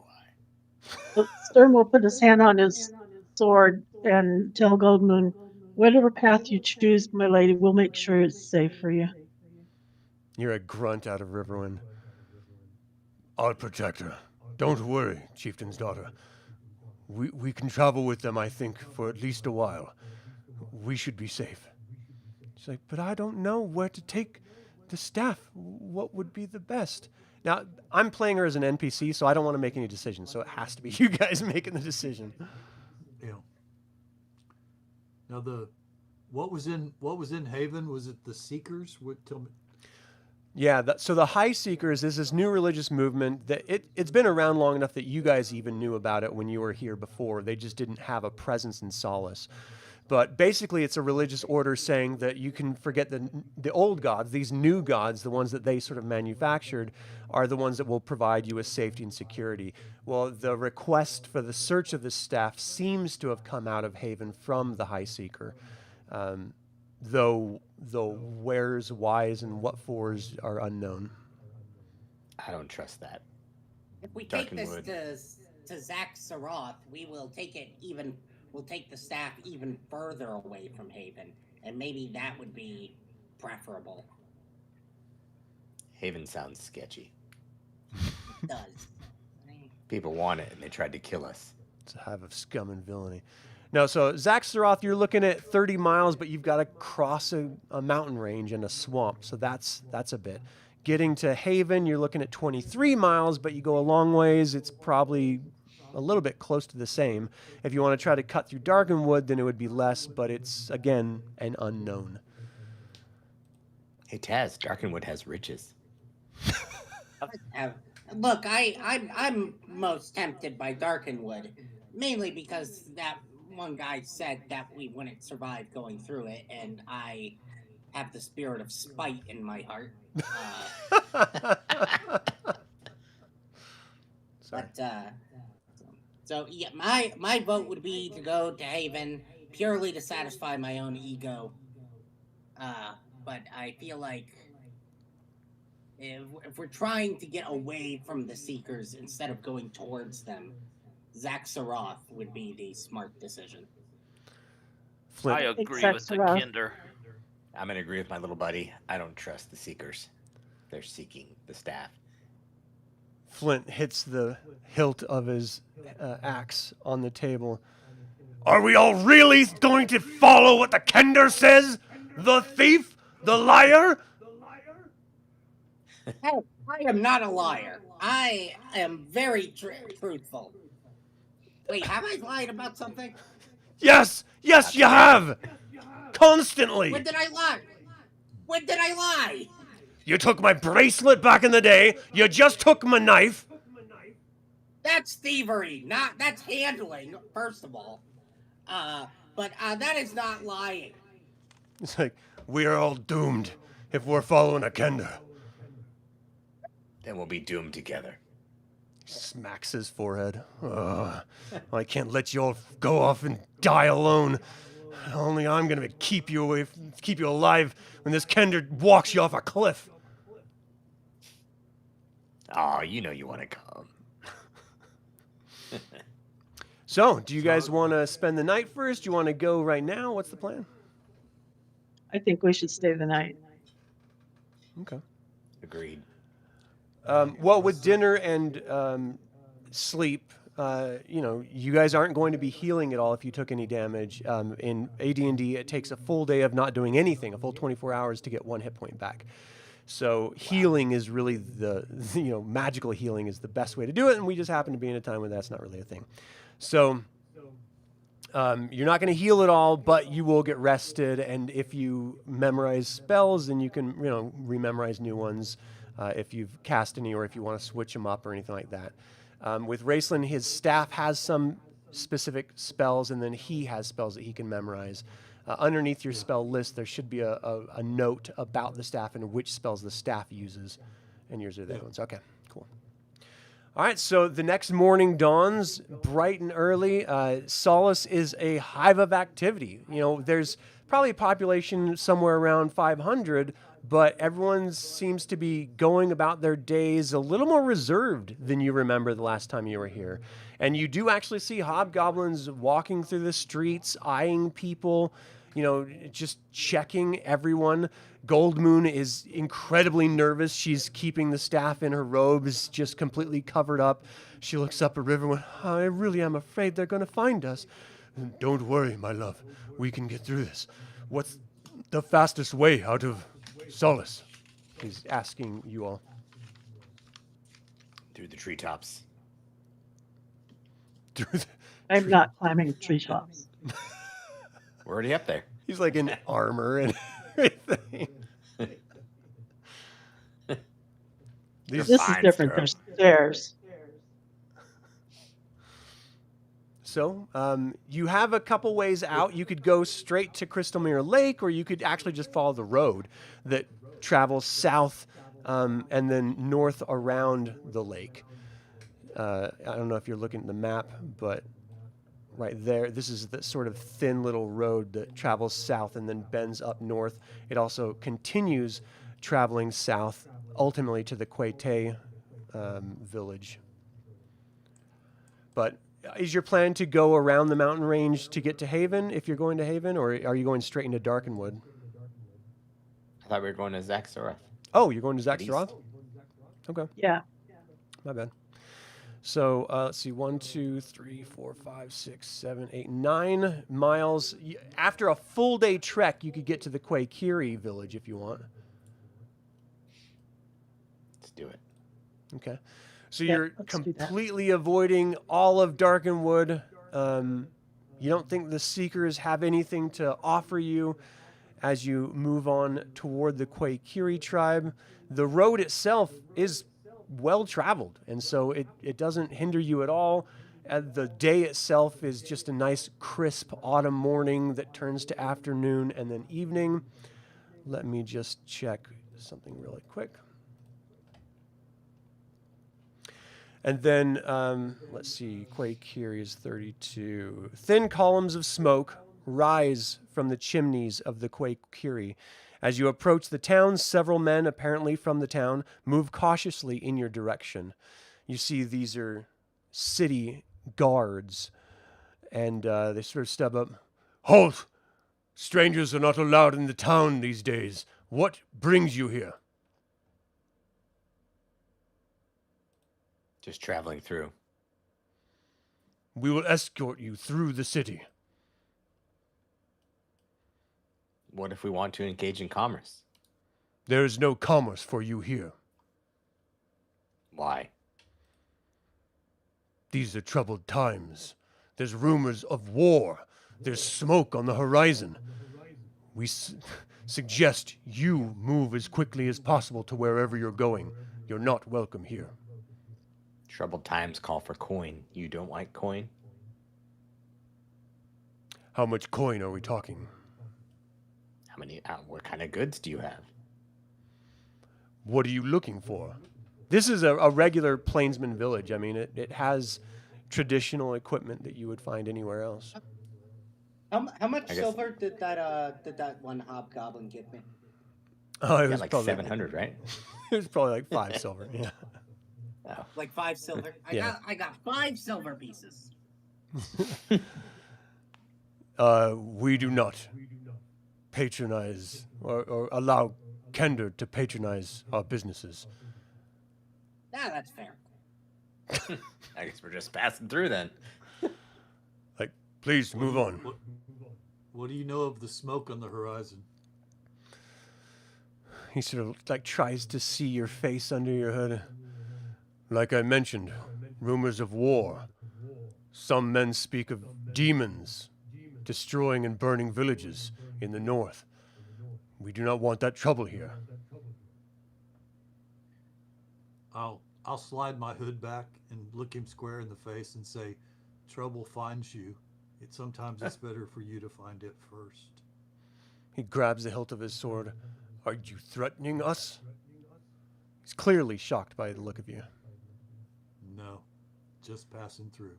I. Sturm will put his hand on his sword and tell Goldmoon, "Whatever path you choose, my lady, we'll make sure it's safe for you." You're a grunt out of Riverwind. "I'll protect her. Don't worry, chieftain's daughter. We can travel with them, I think, for at least a while. We should be safe." She's like, "But I don't know where to take the staff. What would be the best?" Now, I'm playing her as an NPC, so I don't want to make any decisions, so it has to be you guys making the decision. Yeah. Now what was in Haven? Was it the Seekers? Tell me. Yeah, so the High Seekers is this new religious movement that it's been around long enough that you guys even knew about it when you were here before. They just didn't have a presence in Solace. But basically, it's a religious order saying that you can forget the old gods. These new gods, the ones that they sort of manufactured, are the ones that will provide you with safety and security. Well, the request for the search of this staff seems to have come out of Haven from the High Seeker. Though where's, why's, and what for's are unknown. I don't trust that. If we take Darkenwood. this to Zaxxaroth, we'll take the staff even further away from Haven, and maybe that would be preferable. Haven sounds sketchy. It does. People want it, and they tried to kill us. It's a hive of scum and villainy. No, so Zaxxaroth, you're looking at 30 miles, but you've got to cross a mountain range and a swamp, so that's a bit. Getting to Haven, you're looking at 23 miles, but you go a long ways. It's probably a little bit close to the same. If you want to try to cut through Darkenwood, then it would be less, but it's, again, an unknown. Hey Taz, Darkenwood has riches. Look, I'm most tempted by Darkenwood, mainly because that one guy said that we wouldn't survive going through it, and I have the spirit of spite in my heart. Sorry. So yeah, my vote would be to go to Haven purely to satisfy my own ego. But I feel like if we're trying to get away from the Seekers instead of going towards them, Zaxaroth would be the smart decision. Flint. I agree with the Zaxaroth. Kender. I'm gonna agree with my little buddy. I don't trust the Seekers. They're seeking the staff. Flint hits the hilt of his axe on the table. Are we all really going to follow what the Kender says? The thief? The liar? Hey, I am not a liar. I am very truthful. Wait, have I lied about something? Yes, yes, you have. Constantly. When did I lie? When did I lie? You took my bracelet back in the day. You just took my knife. That's thievery, that's handling, first of all. But that is not lying. It's like, we're all doomed if we're following a Kender. Then we'll be doomed together. Smacks his forehead. Ugh. I can't let you all go off and die alone. Only I'm gonna keep you alive when this Kender walks you off a cliff. Oh, you know you want to come. So, do you guys want to spend the night first? Do you want to go right now? What's the plan? I think we should stay the night. Okay. Agreed. Well, with dinner and sleep, you guys aren't going to be healing at all if you took any damage. In AD&D, it takes a full day of not doing anything, a full 24 hours to get 1 hit point back. So healing is really magical healing is the best way to do it, and we just happen to be in a time when that's not really a thing. So you're not going to heal at all, but you will get rested, and if you memorize spells, then you can rememorize new ones. If you've cast any or if you want to switch them up or anything like that. With Raistlin, his staff has some specific spells, and then he has spells that he can memorize. Underneath your spell list, there should be a note about the staff and which spells the staff uses, and yours are the other ones. Okay, cool. All right, so the next morning dawns bright and early. Solace is a hive of activity. There's probably a population somewhere around 500, but everyone seems to be going about their days a little more reserved than you remember the last time you were here. And you do actually see hobgoblins walking through the streets, eyeing people, just checking everyone. Goldmoon is incredibly nervous. She's keeping the staff in her robes, just completely covered up. She looks up at Riverwind. I really am afraid they're going to find us. Don't worry, my love. We can get through this. What's the fastest way out of Solace? He's asking you all. Through the treetops. I'm not climbing treetops. We're already up there. He's like in armor and everything. This is different. Sturm. There's stairs. So you have a couple ways out. You could go straight to Crystalmere Lake, or you could actually just follow the road that travels south and then north around the lake. I don't know if you're looking at the map, but right there, this is the sort of thin little road that travels south and then bends up north. It also continues traveling south, ultimately to the Quete village. But is your plan to go around the mountain range to get to Haven if you're going to Haven, or are you going straight into Darkenwood? I thought we were going to Zaxaroth. Oh, you're going to Zaxaroth? Okay. Yeah. My bad. So let's see, 1, 2, 3, 4, 5, 6, 7, 8, 9 miles. After a full day trek, you could get to the Quakiri village if you want. Let's do it. Okay. So Yeah, you're let's do that. completely avoiding all of Darkenwood. You don't think the Seekers have anything to offer you. as you move on toward the Quakiri tribe. The road itself is well traveled, and so it doesn't hinder you at all. The day itself is just a nice, crisp autumn morning that turns to afternoon and then evening. Let me just check something really quick. And then, let's see, Quakiri is 32. Thin columns of smoke rise from the chimneys of the Quakiri. As you approach the town, several men, apparently from the town, move cautiously in your direction. You see these are city guards, and they sort of step up. Halt! Strangers are not allowed in the town these days. What brings you here? Just traveling through. We will escort you through the city. What if we want to engage in commerce? There is no commerce for you here. Why? These are troubled times. There's rumors of war. There's smoke on the horizon. We suggest you move as quickly as possible to wherever you're going. You're not welcome here. Troubled times call for coin. You don't like coin? How much coin are we talking? How many? What kind of goods do you have? What are you looking for? This is a regular plainsman village. I mean, it has traditional equipment that you would find anywhere else. How much I guess- silver did that one hobgoblin give me? Oh, it You was got like probably 700, right? It was probably like 5 silver. Yeah. Oh. Like 5 silver. Yeah. I got 5 silver pieces. We do not patronize or allow Kender to patronize our businesses. Yeah, that's fair. I guess we're just passing through then. Like, please move on. What do you know of the smoke on the horizon? He sort of like tries to see your face under your hood. Like I mentioned, rumors of war. Some men speak of demons destroying and burning villages in the north. We do not want that trouble here. I'll slide my hood back and look him square in the face and say, trouble finds you. Sometimes it's better for you to find it first. He grabs the hilt of his sword. Are you threatening us? He's clearly shocked by the look of you. No, just passing through.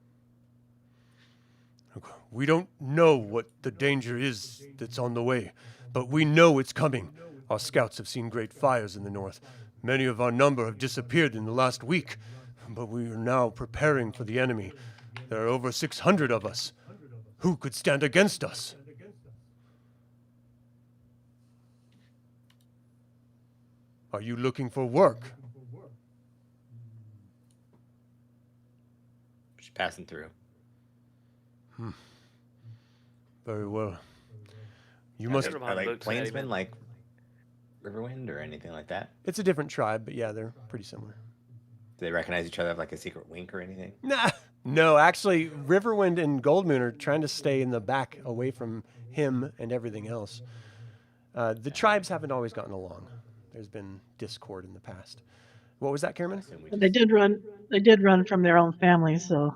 We don't know what the danger is that's on the way, but we know it's coming. Our scouts have seen great fires in the north. Many of our number have disappeared in the last week, but we are now preparing for the enemy. There are over 600 of us. Who could stand against us? Are you looking for work? Just passing through. Very well. You Are must... they- Never Are mind, like Luke's plainsmen name. like Riverwind or anything like that? It's a different tribe, but yeah, they're pretty similar. Do they recognize each other, have like a secret wink or anything? Nah. No, actually, Riverwind and Goldmoon are trying to stay in the back away from him and everything else. The tribes haven't always gotten along. There's been discord in the past. What was that, Caramon? Assume we But just- they did run from their own family, so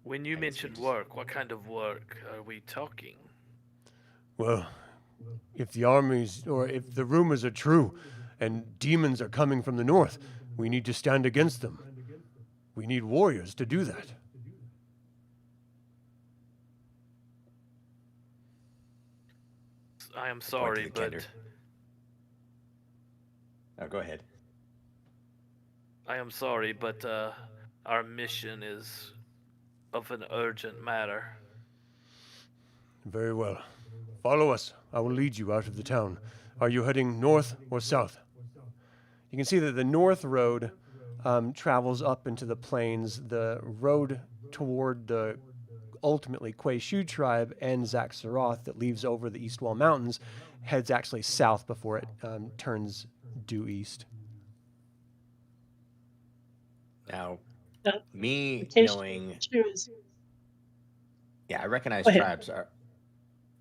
When you I guess we mentioned just- work, what kind of work are we talking? Well, if the armies, or if the rumors are true, and demons are coming from the north, we need to stand against them. We need warriors to do that. I am Point to sorry, the but Kender. Oh, go ahead. our mission is of an urgent matter. Very well. Follow us. I will lead you out of the town. Are you heading north or south? You can see that the north road travels up into the plains. The road toward the ultimately Quayshu tribe and Zaxaroth that leaves over the East Wall Mountains heads actually south before it turns due east. Now, Uh, me in case- knowing, choose. yeah, I recognize Go ahead. tribes.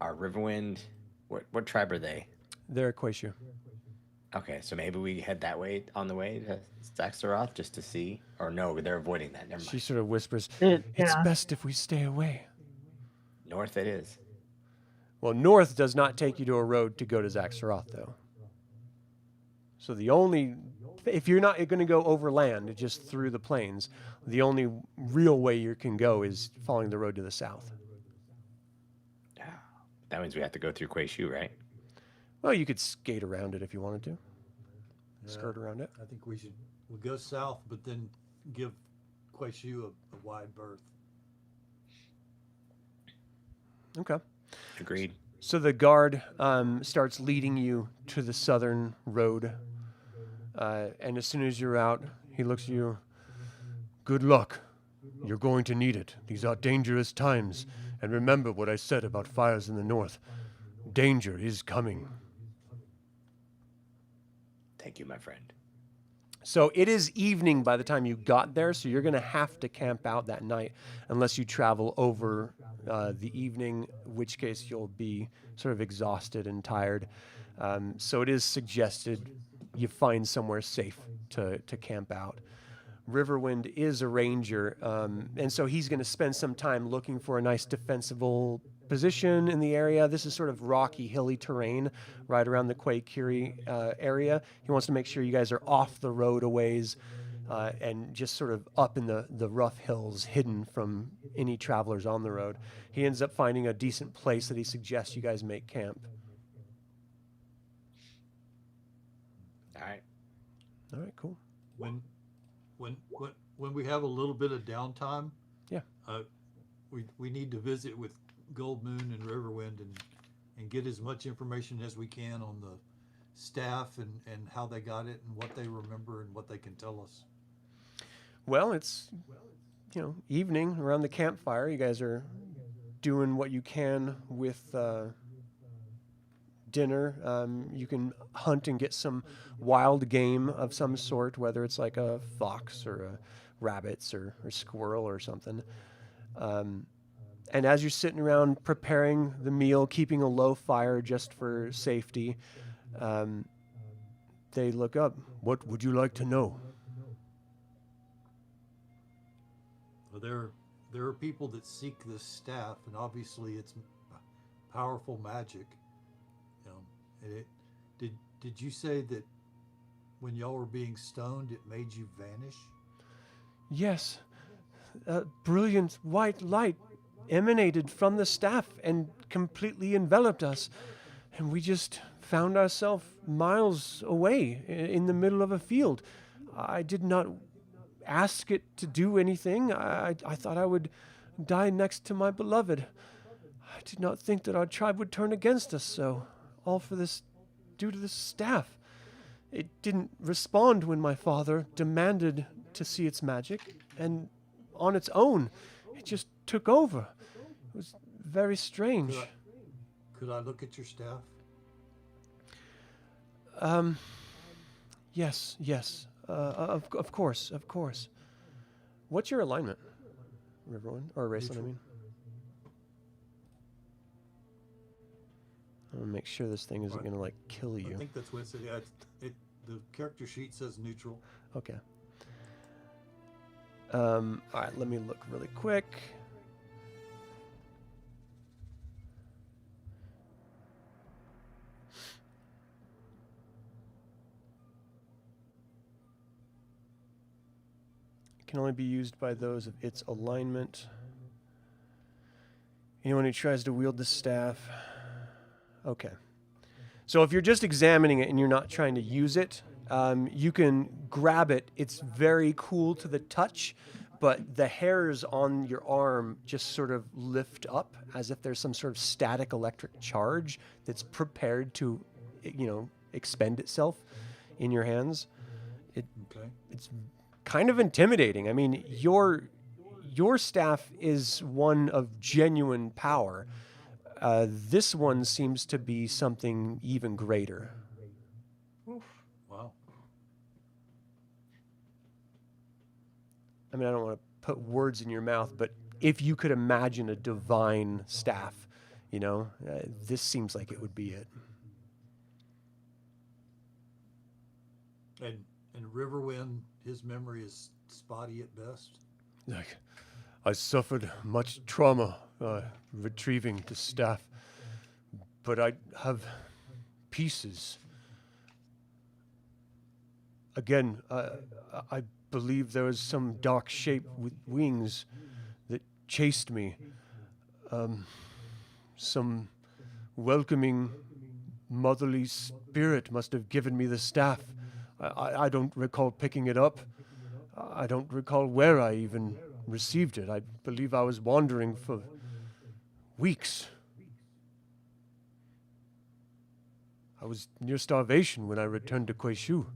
Our Riverwind. What tribe are they? They're Quaishu. Okay, so maybe we head that way on the way to Zaxxaroth just to see. Or no, they're avoiding that. Never She mind. sort of whispers, It, "It's yeah. best if we stay away." North it is. Well, north does not take you to a road to go to Zaxxaroth, though. So if you're not going to go overland, just through the plains, the only real way you can go is following the road to the south. That means we have to go through Quaishu, right? Well, you could skate around it if you wanted to. Yeah, Skirt around it. I think we'll go south, but then give Quaishu a wide berth. Okay. Agreed. So the guard starts leading you to the southern road. And as soon as you're out, he looks at you. "Good luck. You're going to need it. These are dangerous times. And remember what I said about fires in the north. Danger is coming." Thank you, my friend. So it is evening by the time you got there, so you're going to have to camp out that night unless you travel over the evening, in which case you'll be sort of exhausted and tired. So it is suggested you find somewhere safe to camp out. Riverwind is a ranger, and so he's going to spend some time looking for a nice defensible position in the area. This is sort of rocky, hilly terrain right around the Quay-Curie area. He wants to make sure you guys are off the road a ways and just sort of up in the rough hills, hidden from any travelers on the road. He ends up finding a decent place that he suggests you guys make camp. All right. All right, cool. When we have a little bit of downtime, Yeah. We need to visit with Goldmoon and Riverwind and get as much information as we can on the staff and how they got it and what they remember and what they can tell us. Well, it's, evening around the campfire. You guys are doing what you can with dinner. You can hunt and get some wild game of some sort, whether it's like a fox or a rabbits or squirrel or something. And as you're sitting around preparing the meal, keeping a low fire just for safety, they look up. "What would you like to know?" Well, there are people that seek this staff, and obviously it's powerful magic. Did you say that when y'all were being stoned, it made you vanish? Yes. A brilliant white light emanated from the staff and completely enveloped us. And we just found ourselves miles away in the middle of a field. I did not ask it to do anything. I thought I would die next to my beloved. I did not think that our tribe would turn against us so. All for this, due to this staff. It didn't respond when my father demanded to see its magic, and on its own, it just took over. It was very strange. Could I look at your staff? Yes. Of course. What's your alignment, Riverwind? Or Raistlin, I mean. I'm going to make sure this thing isn't going to, kill you. I think that's what it said. Yeah, the character sheet says neutral. Okay. All right, let me look really quick. It can only be used by those of its alignment. Anyone who tries to wield the staff. Okay. So if you're just examining it and you're not trying to use it, you can grab it. It's very cool to the touch, but the hairs on your arm just sort of lift up as if there's some sort of static electric charge that's prepared to, expend itself in your hands. It's kind of intimidating. I mean, your staff is one of genuine power. This one seems to be something even greater. Wow. I mean, I don't want to put words in your mouth, but if you could imagine a divine staff, You know, this seems like it would be it. And Riverwind, his memory is spotty at best. Like, I suffered much trauma retrieving the staff, but I have pieces. Again, I believe there was some dark shape with wings that chased me. Some welcoming motherly spirit must have given me the staff. I don't recall picking it up. I don't recall where I even received it. I believe I was wandering for weeks. I was near starvation when I returned to Kuishu.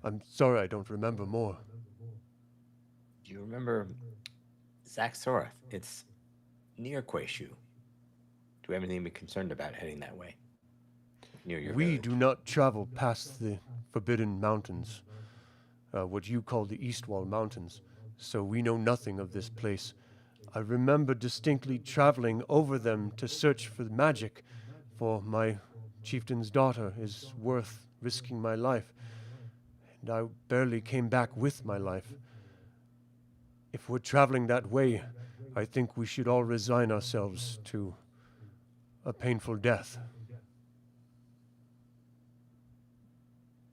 I'm sorry I don't remember more. Do you remember Zaxorath? It's near Kuishu. Do we have anything to be concerned about heading that way? Near your We village? do not travel past the Forbidden Mountains, what you call the Eastwall Mountains, so we know nothing of this place. I remember distinctly traveling over them to search for magic, for my chieftain's daughter is worth risking my life, and I barely came back with my life. If we're traveling that way, I think we should all resign ourselves to a painful death.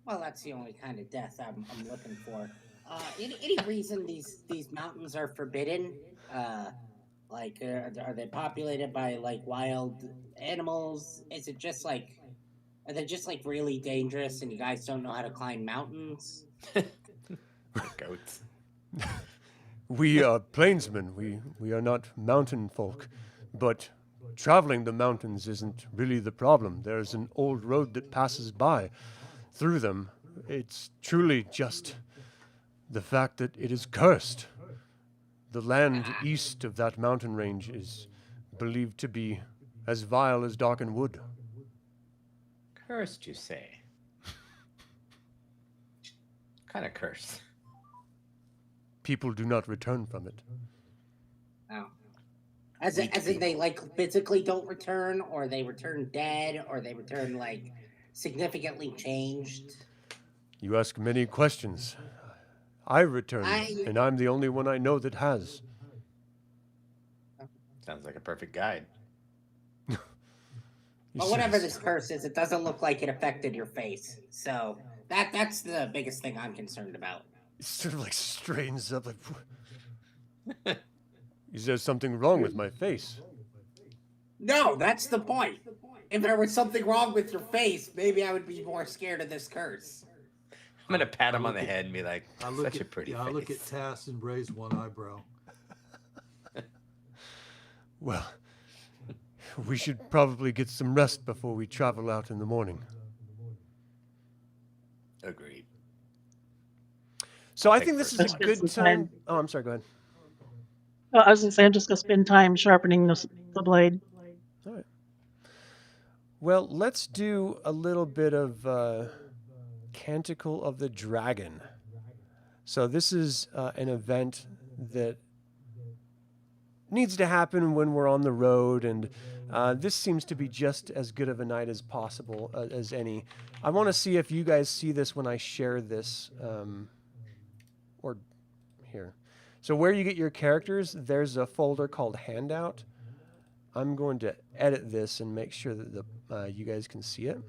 Well, that's the only kind of death I'm looking for. Any reason these mountains are forbidden? Like, are they populated by like wild animals? Is it just like, are they just like really dangerous and you guys don't know how to climb mountains? Goats. We are plainsmen. We are not mountain folk. But traveling the mountains isn't really the problem. There's an old road that passes by through them. It's truly just the fact that it is cursed. The land east of that mountain range is believed to be as vile as darkened wood. Cursed, you say? Kind of cursed. People do not return from it. Oh. As in they like physically don't return, or they return dead, or they return like significantly changed? You ask many questions. I returned, and I'm the only one I know that has. Sounds like a perfect guide. But whatever this curse is, it doesn't look like it affected your face. So that's the biggest thing I'm concerned about. It sort of like straightens up like, is there something wrong with my face? No, that's the point. If there was something wrong with your face, maybe I would be more scared of this curse. I'm gonna pat him on the head and be like, "Such a pretty face." I look at Tass and raise one eyebrow. Well, we should probably get some rest before we travel out in the morning. Agreed. So I think this is a good time. Oh, I'm sorry, go ahead. Oh, I was going to say, I'm just going to spend time sharpening the blade. All right. Well, let's do a little bit of Canticle of the Dragon. So this is an event that needs to happen when we're on the road, and this seems to be just as good of a night as possible as any. I want to see if you guys see this when I share this, or here. So where you get your characters, there's a folder called Handout. I'm going to edit this and make sure that you guys can see it.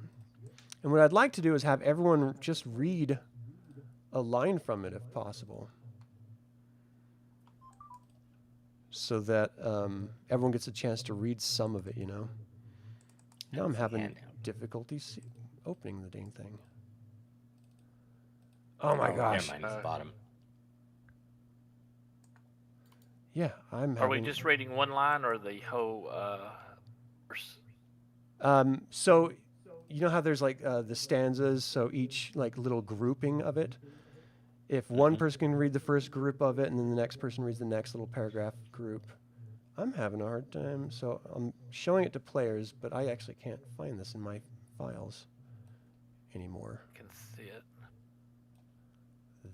And what I'd like to do is have everyone just read a line from it if possible, so that everyone gets a chance to read some of it, you know. Now I'm having difficulty opening the dang thing. Oh my gosh. Never mind, it's the bottom. Yeah, I'm having... Are we just reading one line or the whole verse? So, you know how there's like the stanzas, so each like little grouping of it? If one person can read the first group of it and then the next person reads the next little paragraph group, I'm having a hard time. So I'm showing it to players, but I actually can't find this in my files anymore. I can see it.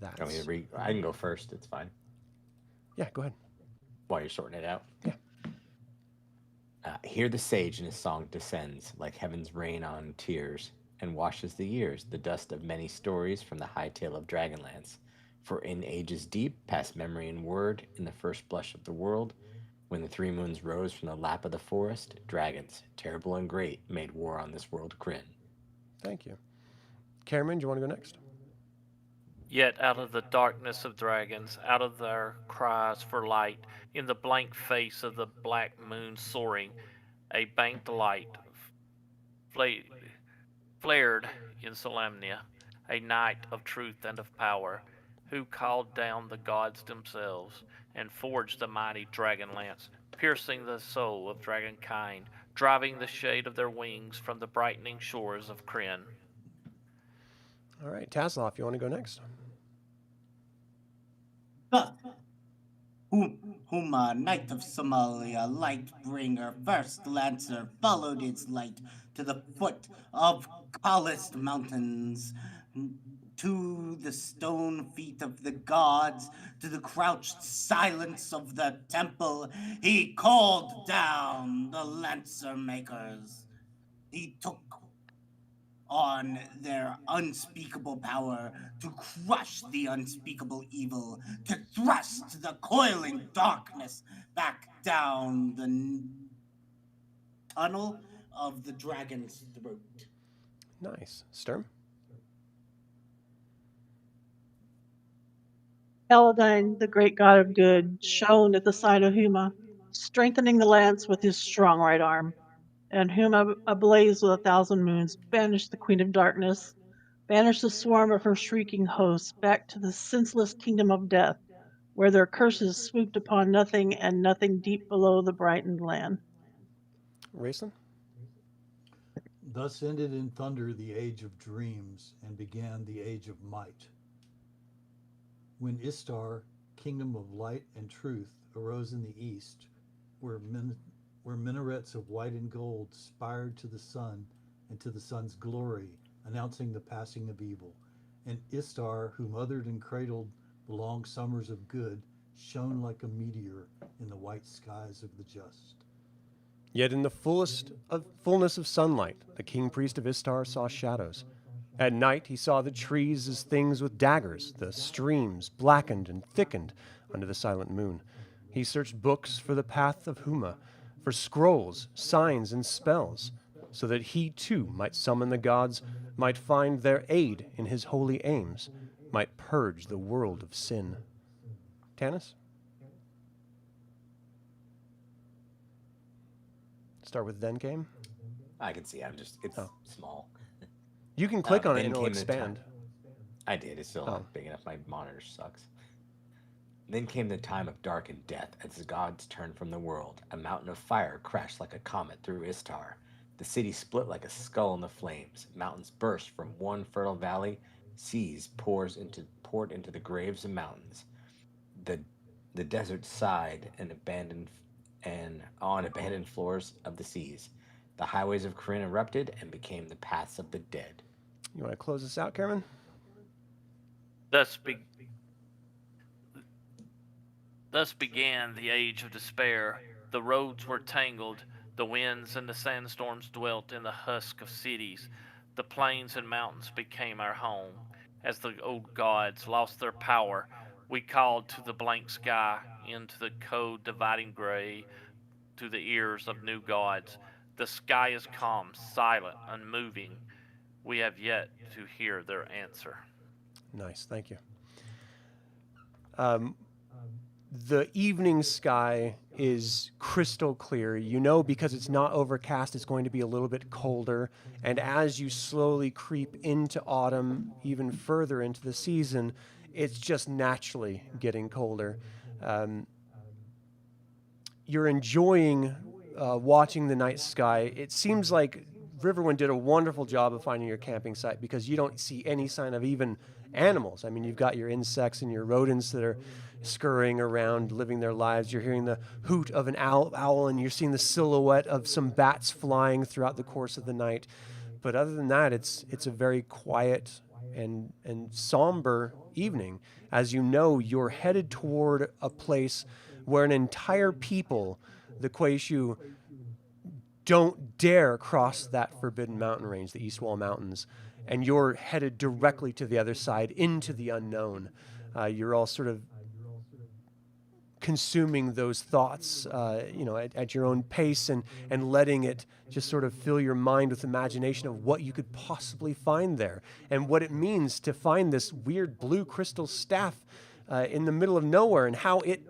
I that's... mean, I can go first. It's fine. Yeah, go ahead. While you're sorting it out. Yeah. Hear the sage in his song descends like heaven's rain on tears and washes the years, the dust of many stories from the high tale of Dragonlance. For in ages deep, past memory and word, in the first blush of the world, when the 3 moons rose from the lap of the forest, dragons, terrible and great, made war on this world Kryn. Thank you. Caramon, do you want to go next? Yet out of the darkness of dragons, out of their cries for light, in the blank face of the black moon soaring, a banked light flared in Solamnia, a night of truth and of power, who called down the gods themselves and forged the mighty Dragonlance, piercing the soul of dragonkind, driving the shade of their wings from the brightening shores of Kryn. All right, Tasslehoff, you want to go next? Knight of Somalia, Lightbringer, first Lancer, followed its light to the foot of Kallist Mountains, to the stone feet of the gods, to the crouched silence of the temple. He called down the Lancer makers. He took on their unspeakable power to crush the unspeakable evil, to thrust the coiling darkness back down the tunnel of the dragon's throat. Nice. Sturm? Eladine, the great god of good, shone at the side of Huma, strengthening the lance with his strong right arm. And Huma, ablaze with 1,000 moons, banished the Queen of Darkness, banished the swarm of her shrieking hosts back to the senseless kingdom of death, where their curses swooped upon nothing and nothing deep below the brightened land. Raistlin? Thus ended in thunder the age of dreams and began the age of might. When Istar, kingdom of light and truth, arose in the east, where minarets of white and gold spired to the sun and to the sun's glory, announcing the passing of evil. And Istar, who mothered and cradled the long summers of good, shone like a meteor in the white skies of the just. Yet in the fullness of sunlight, the king priest of Istar saw shadows. At night he saw the trees as things with daggers, the streams blackened and thickened under the silent moon. He searched books for the path of Huma, for scrolls, signs, and spells, so that he too might summon the gods, might find their aid in his holy aims, might purge the world of sin. Tanis? Start with then came. I can see. It's small. You can click on it then and it'll came the expand. I did. It's still not big enough. My monitor sucks. Then came the time of dark and death as the gods turned from the world. A mountain of fire crashed like a comet through Istar. The city split like a skull in the flames. Mountains burst from one fertile valley. Seas poured into the graves of mountains. The desert sighed and on abandoned floors of the seas. The highways of Kryn erupted and became the paths of the dead. You want to close this out, Caramon? Thus began the age of despair. The roads were tangled. The winds and the sandstorms dwelt in the husk of cities. The plains and mountains became our home. As the old gods lost their power, we called to the blank sky, into the cold dividing gray, to the ears of new gods. The sky is calm, silent, unmoving. We have yet to hear their answer. Nice, thank you. The evening sky is crystal clear. You know, because it's not overcast, it's going to be a little bit colder. And as you slowly creep into autumn, even further into the season, it's just naturally getting colder. You're enjoying watching the night sky. It seems like Riverwind did a wonderful job of finding your camping site because you don't see any sign of even animals. I mean, you've got your insects and your rodents that are scurrying around, living their lives. You're hearing the hoot of an owl, and you're seeing the silhouette of some bats flying throughout the course of the night. But other than that, it's a very quiet and somber evening, as you know you're headed toward a place where an entire people, the Quayshu, don't dare cross that forbidden mountain range, the East Wall Mountains, and you're headed directly to the other side into the unknown. You're all sort of consuming those thoughts, at your own pace, and letting it just sort of fill your mind with imagination of what you could possibly find there, and what it means to find this weird blue crystal staff in the middle of nowhere, and how it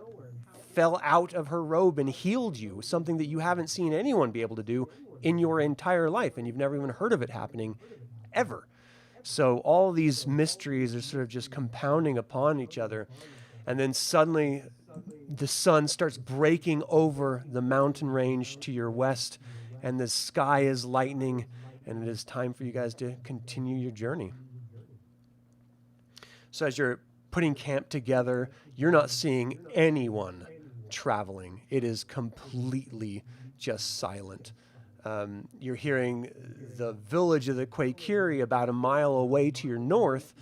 fell out of her robe and healed you, something that you haven't seen anyone be able to do in your entire life, and you've never even heard of it happening ever. So all these mysteries are sort of just compounding upon each other, and then suddenly the sun starts breaking over the mountain range to your west, and the sky is lightening, and it is time for you guys to continue your journey. So as you're putting camp together, you're not seeing anyone traveling. It is completely just silent. You're hearing the village of the Quakiri about a mile away to your north,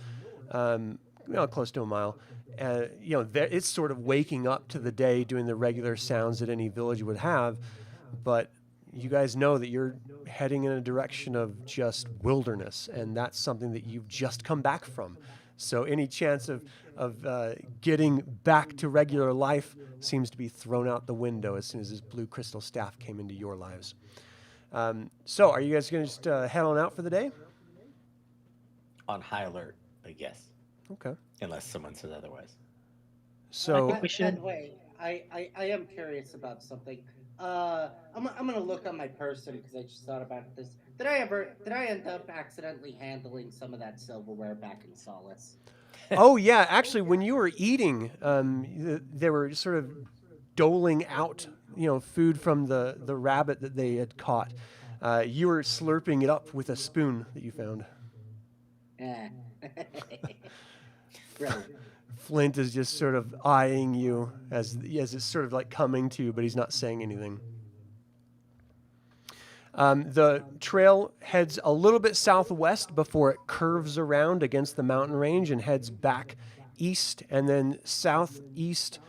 close to a mile. It's sort of waking up to the day, doing the regular sounds that any village would have, but you guys know that you're heading in a direction of just wilderness, and that's something that you've just come back from. So any chance of getting back to regular life seems to be thrown out the window as soon as this blue crystal staff came into your lives. So are you guys going to just head on out for the day? On high alert, I guess. Okay. Unless someone says otherwise. So I think we should. Wait, I am curious about something. I'm gonna look on my person because I just thought about this. Did I end up accidentally handling some of that silverware back in Solace? Oh yeah, actually, when you were eating, they were sort of doling out, food from the rabbit that they had caught. You were slurping it up with a spoon that you found. Yeah. Right. Flint is just sort of eyeing you as it's sort of like coming to you, but he's not saying anything. The trail heads a little bit southwest before it curves around against the mountain range and heads back east, and then southeast.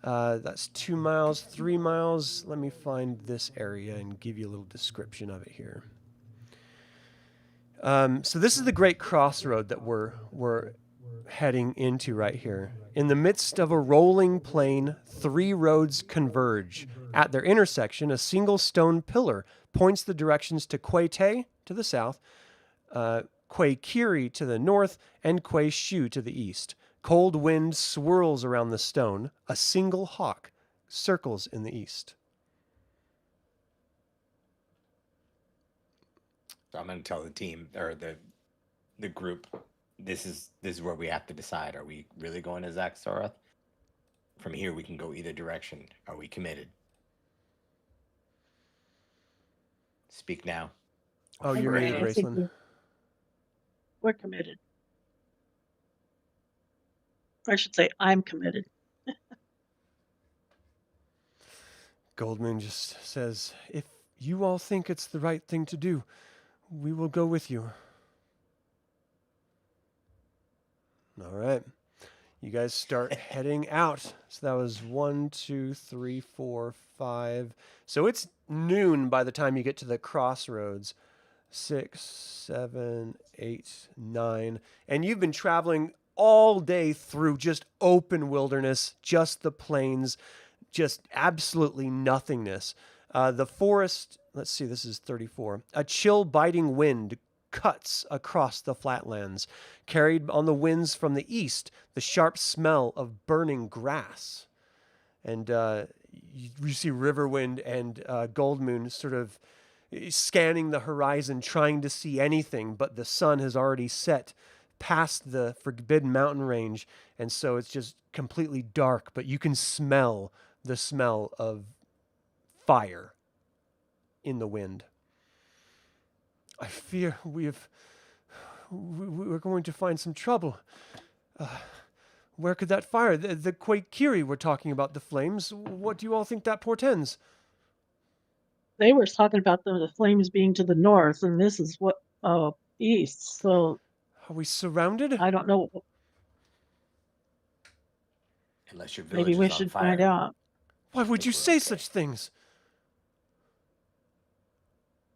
That's 2 miles, 3 miles. Let me find this area and give you a little description of it here. So this is the great crossroad that we're heading into right here. In the midst of a rolling plain, 3 roads converge. At their intersection, a single stone pillar points the directions to Quayte to the south, Quaykiri to the north, and Quayshu to the east. Cold wind swirls around the stone. A single hawk circles in the east. So I'm going to tell the team, or the group, this is where we have to decide. Are we really going to Zaxarath? From here, we can go either direction. Are we committed? Speak now. Oh, you're I muted, think Raistlin. we're committed. I should say I'm committed. Goldmoon just says, if you all think it's the right thing to do, we will go with you. All right. You guys start heading out. So that was 1, 2, 3, 4, 5. So it's noon by the time you get to the crossroads. 6, 7, 8, 9. And you've been traveling all day through just open wilderness, just the plains, just absolutely nothingness. The forest, let's see, this is 34. A chill biting wind cuts across the flatlands, carried on the winds from the east, the sharp smell of burning grass. And you see Riverwind and Goldmoon sort of scanning the horizon, trying to see anything, but the sun has already set past the forbidden mountain range, and so it's just completely dark, but you can smell the smell of fire in the wind. I fear we're going to find some trouble. Where could that fire? The Quakiri were talking about the flames. What do you all think that portends? They were talking about the flames being to the north, and this is what east. So Are we surrounded? I don't know. Unless your village Maybe is we on should fire. find out. Why would think you we're say okay. such things?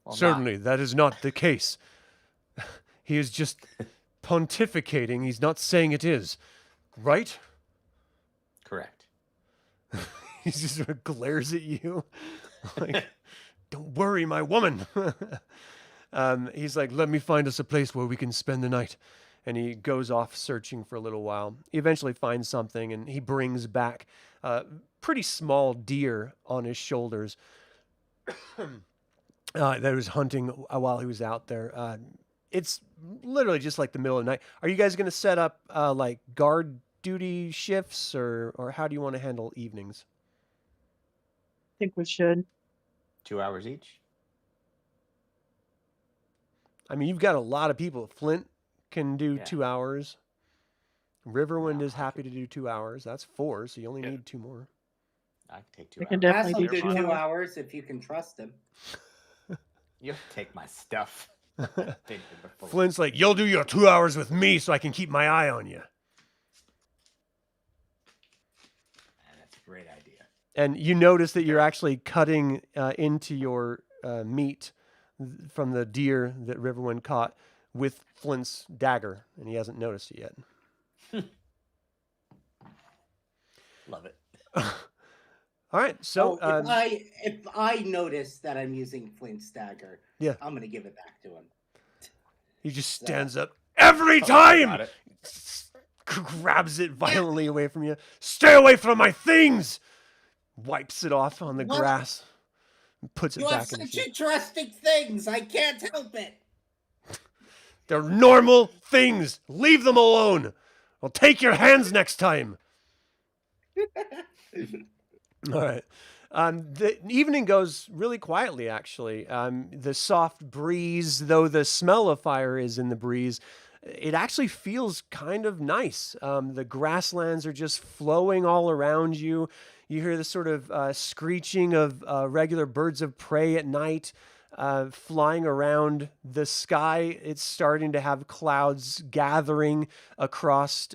Well, Certainly, that is not the case. He is just pontificating. He's not saying it is. Right? Correct. He just sort of glares at you. Like, don't worry, my woman. He's like, let me find us a place where we can spend the night. And he goes off searching for a little while. He eventually finds something, and he brings back a pretty small deer on his shoulders that was hunting while he was out there. It's literally just like the middle of the night. Are you guys going to set up like guard duty shifts, or how do you want to handle evenings? I think we should. 2 hours each. I mean, you've got a lot of people. Flint can do Yeah. 2 hours. Riverwind No, is happy to do 2 hours. That's 4, so you only need 2 more. I can take 2 We hours. can Ask definitely him do to 2 2 hours. hours if you can trust him. You have to take my stuff. Take it before. Flint's like, you'll do your 2 hours with me so I can keep my eye on you. That's a great idea. And you notice that you're actually cutting into your meat from the deer that Riverwind caught with Flint's dagger, and he hasn't noticed it yet. Love it. All right, so If I notice that I'm using Flint's dagger, Yeah. I'm gonna give it back to him. he just stands up every Got time, it. grabs it violently away from you. Stay away from my things! Wipes it off on the What? grass and puts it You have back in the such sheath. interesting things. I can't help it. They're normal things. Leave them alone. I'll take your hands next time. All right. The evening goes really quietly, actually. The soft breeze, though the smell of fire is in the breeze, it actually feels kind of nice. The grasslands are just flowing all around you. You hear the sort of screeching of regular birds of prey at night flying around the sky. It's starting to have clouds gathering across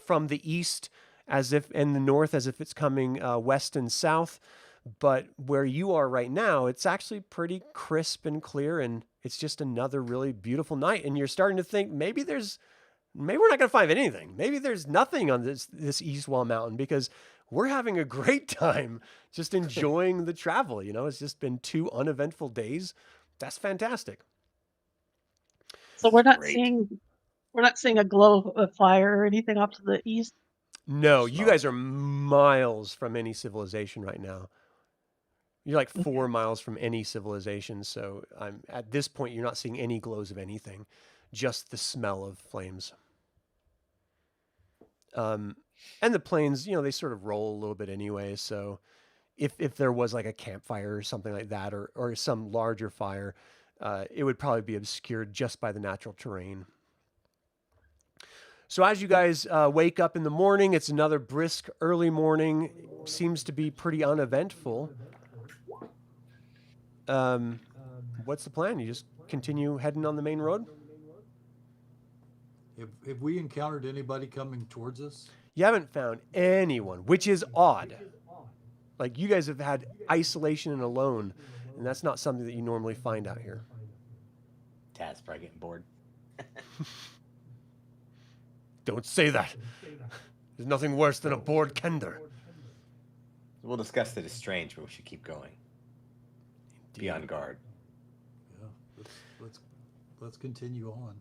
from the east as if in the north, as if it's coming west and south. But where you are right now, it's actually pretty crisp and clear, and it's just another really beautiful night. And you're starting to think maybe we're not going to find anything. Maybe there's nothing on this Eastwall Mountain, because we're having a great time just enjoying the travel. You know, it's just been 2 uneventful days. That's fantastic. So we're not Great. seeing a glow of fire or anything off to the east. No, you Smoke. guys are miles from any civilization right now. You're like 4 miles from any civilization, so at this point you're not seeing any glows of anything, just the smell of flames. And the plains, they sort of roll a little bit anyway, so if there was like a campfire or something like that, or some larger fire, it would probably be obscured just by the natural terrain. So as you guys wake up in the morning, it's another brisk early morning. Seems to be pretty uneventful. What's the plan? You just continue heading on the main road? Have we encountered anybody coming towards us? You haven't found anyone, which is odd. Like, you guys have had isolation and alone, and that's not something that you normally find out here. Taz probably getting bored. Don't say that. There's nothing worse than a bored Kender. We'll discuss that it's strange, but we should keep going. Be on guard. Yeah, let's continue on.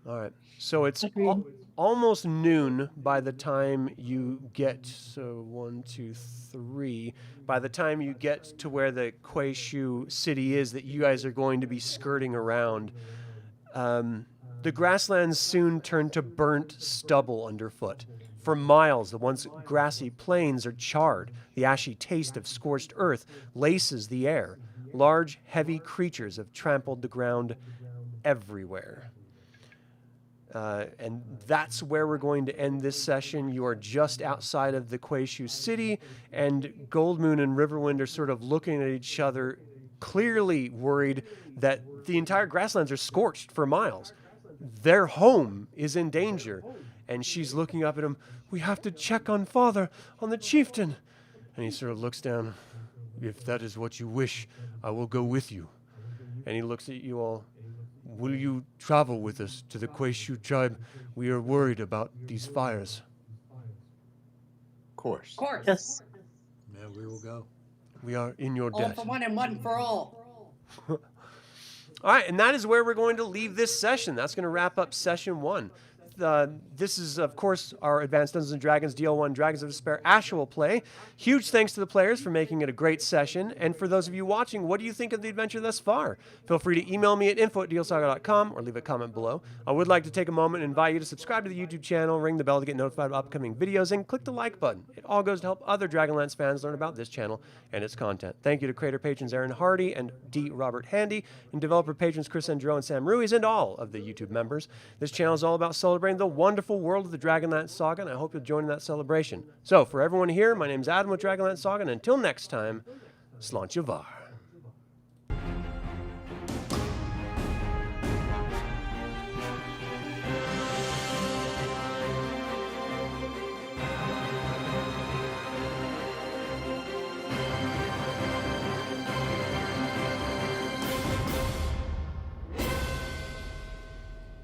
All right. So it's Agreed. almost noon by the time you get, so 1, 2, 3, by the time you get to where the Kueishu city is that you guys are going to be skirting around. The grasslands soon turn to burnt stubble underfoot. For miles, the once grassy plains are charred. The ashy taste of scorched earth laces the air. Large, heavy creatures have trampled the ground everywhere. And that's where we're going to end this session. You are just outside of the Kueishu city, and Goldmoon and Riverwind are sort of looking at each other, clearly worried that the entire grasslands are scorched for miles. their home is in danger. And she's looking up at him. We have to check on father, on the chieftain. And he sort of looks down. If that is what you wish, I will go with you. And he looks at you all. Will you travel with us to the Quayshu tribe? We are worried about these fires. Of course. Of course. Yes. Yeah, we will go. We are in your All debt. for one and one for all. All right, and that is where we're going to leave this session. That's going to wrap up session 1. This is, of course, our Advanced Dungeons & Dragons DL1 Dragons of Despair actual play. Huge thanks to the players for making it a great session. And for those of you watching, what do you think of the adventure thus far? Feel free to email me at info@dlsaga.com or leave a comment below. I would like to take a moment and invite you to subscribe to the YouTube channel, ring the bell to get notified of upcoming videos, and click the like button. It all goes to help other Dragonlance fans learn about this channel and its content. Thank you to creator patrons Aaron Hardy and D. Robert Handy, and developer patrons Chris Androu and Sam Ruiz, and all of the YouTube members. This channel is all about celebrating the wonderful world of the DragonLance Saga, and I hope you'll join in that celebration. So, for everyone here, my name is Adam with DragonLance Saga, and until next time, Slant Yavar.